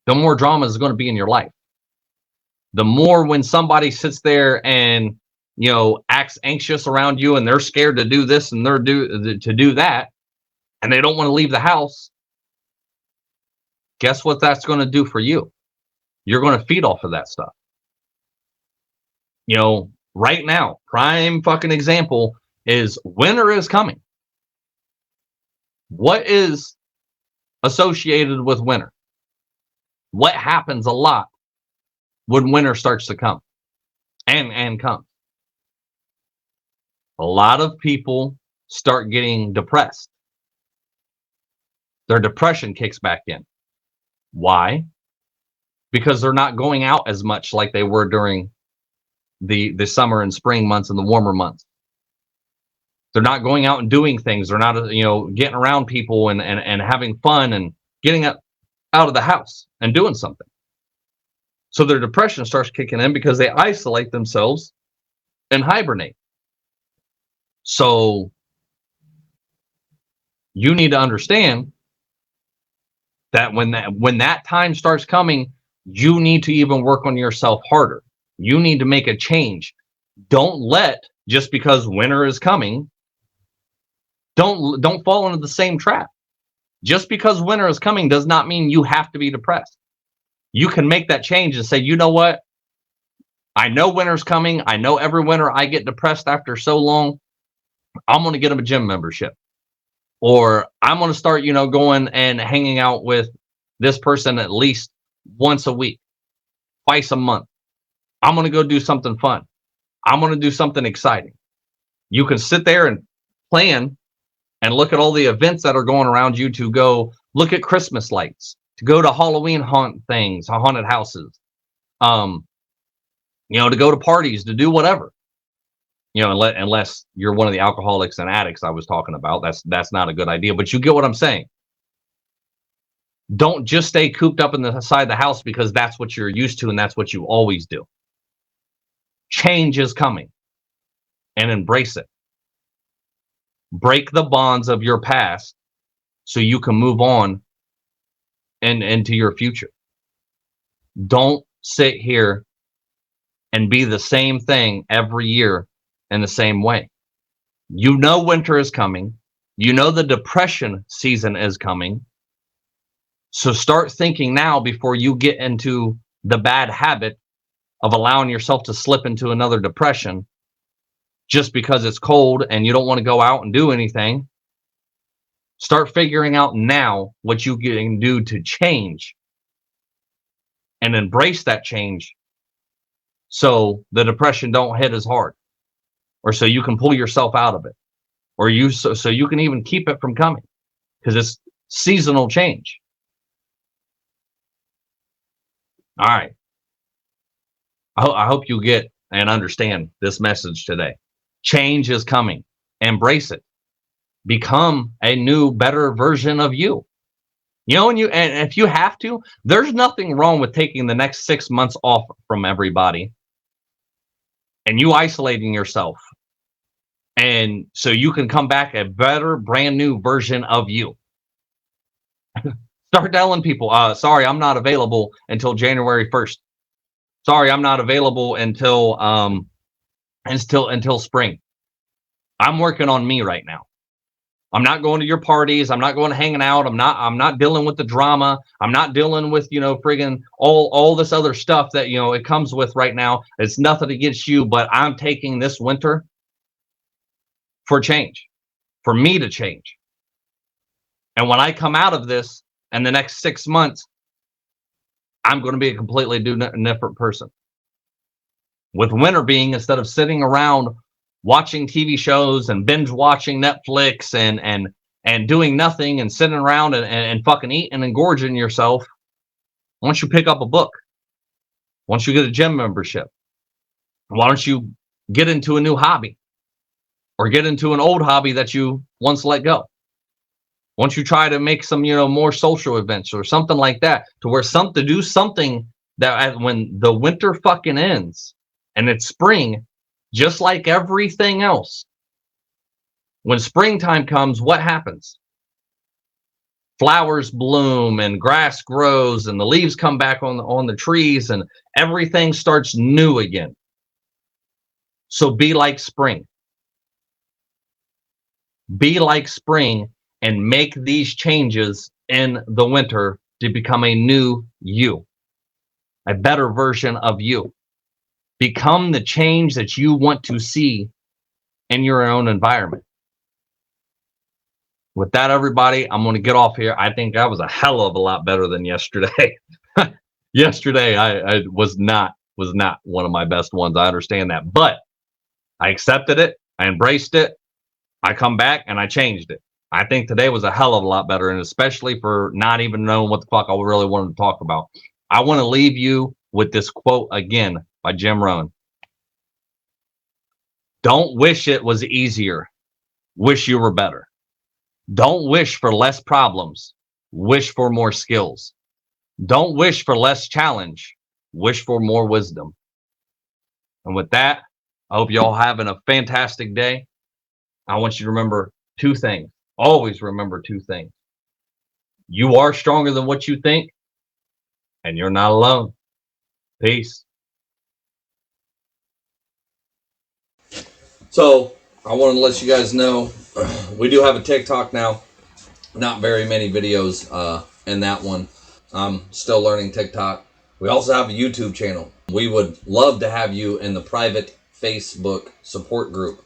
the more drama is going to be in your life. The more when somebody sits there and acts anxious around you and they're scared to do this and to do that, and they don't want to leave the house, guess what that's going to do for you? You're going to feed off of that stuff. Right now, prime fucking example is winter is coming. What is associated with winter? What happens a lot when winter starts to come and comes? A lot of people start getting depressed. Their depression kicks back in. Why? Because they're not going out as much like they were during the summer and spring months and the warmer months. They're not going out and doing things. They're not, getting around people and having fun and getting out of the house and doing something. So their depression starts kicking in because they isolate themselves and hibernate. So you need to understand that when that time starts coming, you need to even work on yourself harder. You need to make a change. Don't let, just because winter is coming, don't fall into the same trap. Just because winter is coming does not mean you have to be depressed. You can make that change and say, you know what? I know winter's coming. I know every winter I get depressed after so long. I'm going to get a gym membership. Or I'm going to start, going and hanging out with this person at least once a week, twice a month. I'm going to go do something fun. I'm going to do something exciting. You can sit there and plan and look at all the events that are going around you, to go look at Christmas lights, to go to Halloween haunted houses, to go to parties, to do whatever. Unless you're one of the alcoholics and addicts I was talking about, that's not a good idea. But you get what I'm saying. Don't just stay cooped up inside the house because that's what you're used to and that's what you always do. Change is coming, and embrace it. Break the bonds of your past so you can move on and into your future. Don't sit here and be the same thing every year in the same way. Winter is coming. The depression season is coming. So start thinking now before you get into the bad habit of allowing yourself to slip into another depression just because it's cold and you don't want to go out and do anything. Start figuring out now what you can do to change and embrace that change so the depression don't hit as hard, or so you can pull yourself out of it, or so you can even keep it from coming, because it's seasonal change. All right. I hope you get and understand this message today. Change is coming. Embrace it. Become a new, better version of you. And if you have to, there's nothing wrong with taking the next 6 months off from everybody and you isolating yourself. And so you can come back a better, brand new version of you. Start telling people, sorry, I'm not available until January 1st. Sorry, I'm not available until spring. I'm working on me right now. I'm not going to your parties. I'm not going to hanging out. I'm not dealing with the drama. I'm not dealing with, friggin' all this other stuff that, it comes with right now. It's nothing against you, but I'm taking this winter for change, for me to change. And when I come out of this in the next 6 months, I'm going to be a completely different person. With winter being, instead of sitting around watching TV shows and binge watching Netflix and doing nothing and sitting around and fucking eating and gorging yourself, why don't you pick up a book? Why don't you get a gym membership? Why don't you get into a new hobby or get into an old hobby that you once let go? Why don't you try to make some, more social events or something like that, to where do something that when the winter fucking ends and it's spring, just like everything else, when springtime comes, what happens? Flowers bloom and grass grows and the leaves come back on the trees and everything starts new again. So be like spring. Be like spring and make these changes in the winter to become a new you, a better version of you. Become the change that you want to see in your own environment. With that, everybody, I'm going to get off here. I think that was a hell of a lot better than yesterday. Yesterday, I was not one of my best ones. I understand that, but I accepted it. I embraced it. I come back and I changed it. I think today was a hell of a lot better, and especially for not even knowing what the fuck I really wanted to talk about. I want to leave you with this quote again by Jim Rohn. Don't wish it was easier. Wish you were better. Don't wish for less problems. Wish for more skills. Don't wish for less challenge. Wish for more wisdom. And with that, I hope y'all having a fantastic day. I want you to remember two things. Always remember two things. You are stronger than what you think, and you're not alone. Peace. So I wanted to let you guys know we do have a TikTok now. Not very many videos in that one. I'm still learning TikTok. We also have a YouTube channel. We would love to have you in the private Facebook support group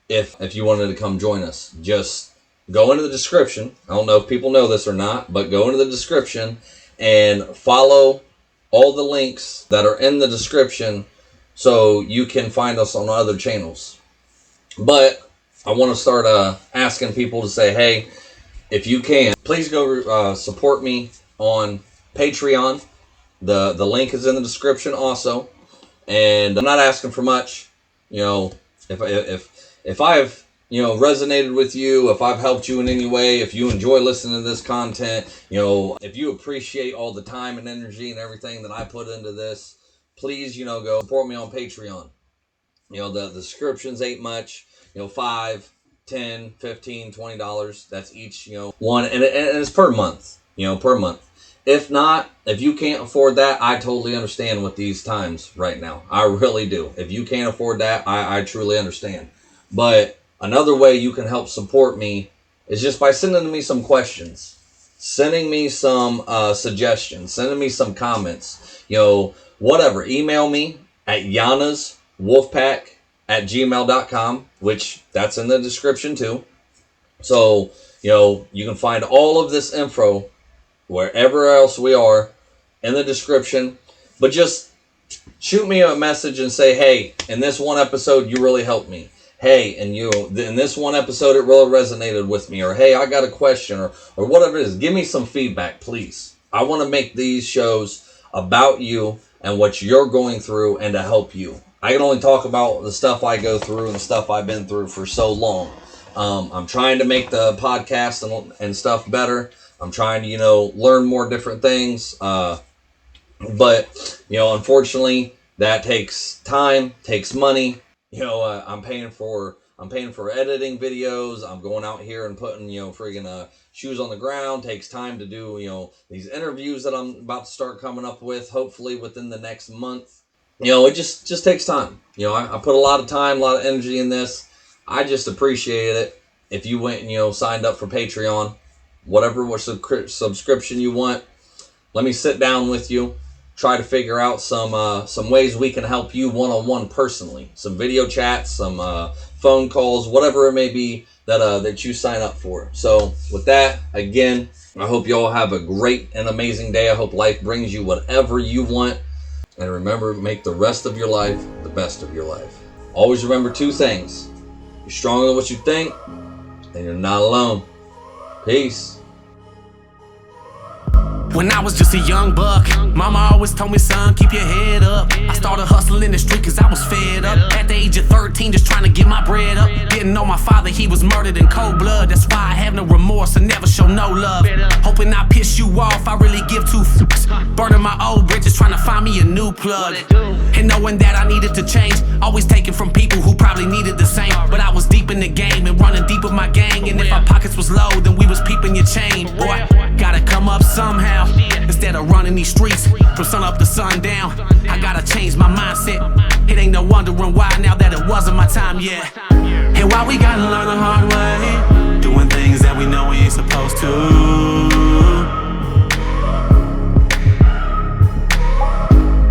if you wanted to come join us. Just go into the description. I don't know if people know this or not, but go into the description and follow all the links that are in the description so you can find us on other channels. But I want to start asking people to say, hey, if you can, please go support me on Patreon. The link is in the description also. And I'm not asking for much. If I've resonated with you, if I've helped you in any way, if you enjoy listening to this content, if you appreciate all the time and energy and everything that I put into this, please go support me on Patreon. The subscriptions ain't much. $5, $10, $15, $20. That's each one, and it's per month. Per month. If not, if you can't afford that, I totally understand with these times right now. I really do. If you can't afford that, I truly understand. But another way you can help support me is just by sending me some questions, sending me some suggestions, sending me some comments, whatever. Email me at yanaswolfpack@gmail.com, which that's in the description too. So, you can find all of this info wherever else we are in the description. But just shoot me a message and say, hey, in this one episode, you really helped me. Hey, and in this one episode, it really resonated with me. Or, hey, I got a question, or whatever it is. Give me some feedback, please. I want to make these shows about you and what you're going through and to help you. I can only talk about the stuff I go through and the stuff I've been through for so long. I'm trying to make the podcast and stuff better. I'm trying to, learn more different things. But, unfortunately, that takes time, takes money. I'm paying for editing videos. I'm going out here and putting, friggin' shoes on the ground. Takes time to do, these interviews that I'm about to start coming up with, hopefully within the next month. It just takes time. I put a lot of time, a lot of energy in this. I just appreciate it. if you went and, signed up for Patreon, whatever subscription you want, let me sit down with you, try to figure out some ways we can help you one-on-one personally. Some video chats, some phone calls, whatever it may be that you sign up for. So with that, again, I hope you all have a great and amazing day. I hope life brings you whatever you want. And remember, make the rest of your life the best of your life. Always remember two things. You're stronger than what you think, and you're not alone. Peace. When I was just a young buck, mama always told me, son, keep your head up. I started hustling in the street cause I was fed up. At the age of 13, just trying to get my bread up. Didn't know my father, he was murdered in cold blood. That's why I have no remorse and never show no love. Hoping I piss you off, I really give two fucks. Burning my old bridges, trying to find me a new plug. And knowing that I needed to change, always taking from people who probably needed the same. But I was deep in the game and running deep with my gang. And if our pockets was low, then we was peeping your chain. Boy, gotta come up somehow. Instead of running these streets from sun up to sundown, I gotta change my mindset. It ain't no wondering why now that it wasn't my time yet. And why we gotta learn the hard way, doing things that we know we ain't supposed to.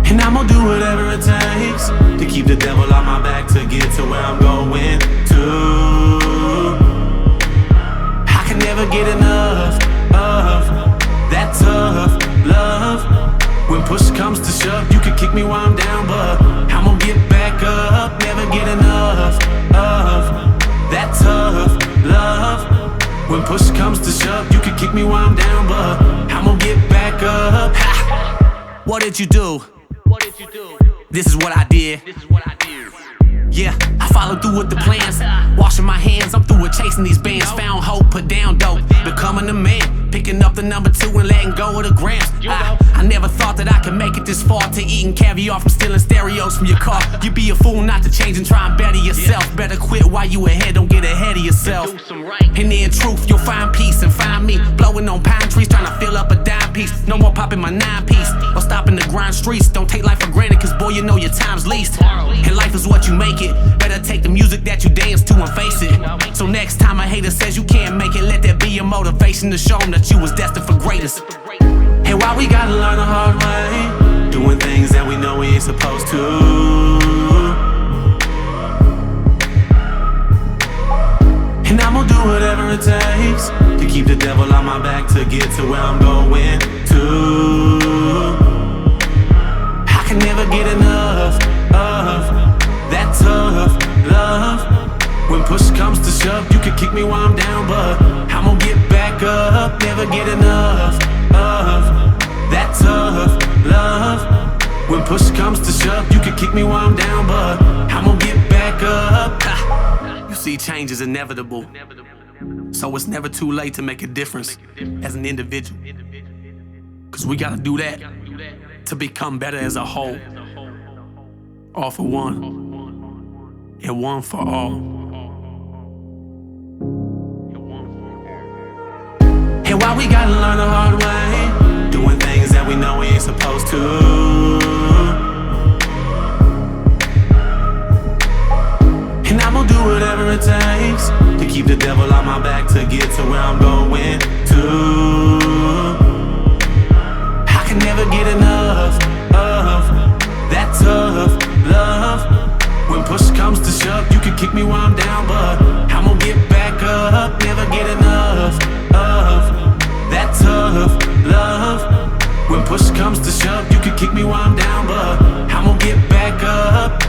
And I'm gonna do whatever it takes to keep the devil on my back to get to where I'm going to. I can never get enough of that tough love. When push comes to shove, you can kick me while I'm down, but I'm gonna get back up. Never get enough of that tough love. When push comes to shove, you can kick me while I'm down, but I'm gonna get back up. Ha! What did you do? This is what I did. Yeah, I followed through with the plans. Washing my hands, I'm through with chasing these bands. Found hope, put down dope, becoming a man. Picking up the number 2 and letting go of the grams. I never thought that I could make it this far, to eating caviar from stealing stereos from your car. You'd be a fool not to change and try and better yourself. Better quit while you ahead, don't get ahead of yourself. And in truth, you'll find peace and find me blowing on pine trees, trying to fill up a dime piece. No more popping my 9-piece or stopping the grind streets. Don't take life for granted, cause boy, you know your time's least. And life is what you make it. Better take the music that you dance to and face it. So next time a hater says you can't make it, let that be your motivation to show them that you was destined for greatness. And why we gotta learn the hard way, doing things that we know we ain't supposed to. And I'm gonna do whatever it takes to keep the devil on my back to get to where I'm going to. I can never get enough of that tough love. When push comes to shove, you can kick me while I'm down, but I'm gonna get back up. Never get enough of that tough love. When push comes to shove, you can kick me while I'm down, but I'm gonna get back up. You see, change is inevitable, so it's never too late to make a difference as an individual. Cause we gotta do that to become better as a whole. All for one, and one for all. And why we gotta learn the hard way, doing things that we know we ain't supposed to. And I'm gonna do whatever it takes to keep the devil on my back to get to where I'm going to. I can never get enough of that tough love. When push comes to shove, you can kick me while I'm down, but I'm gonna get back up. Never get enough of that tough love. When push comes to shove, you can kick me while I'm down, but I'm gonna get back up.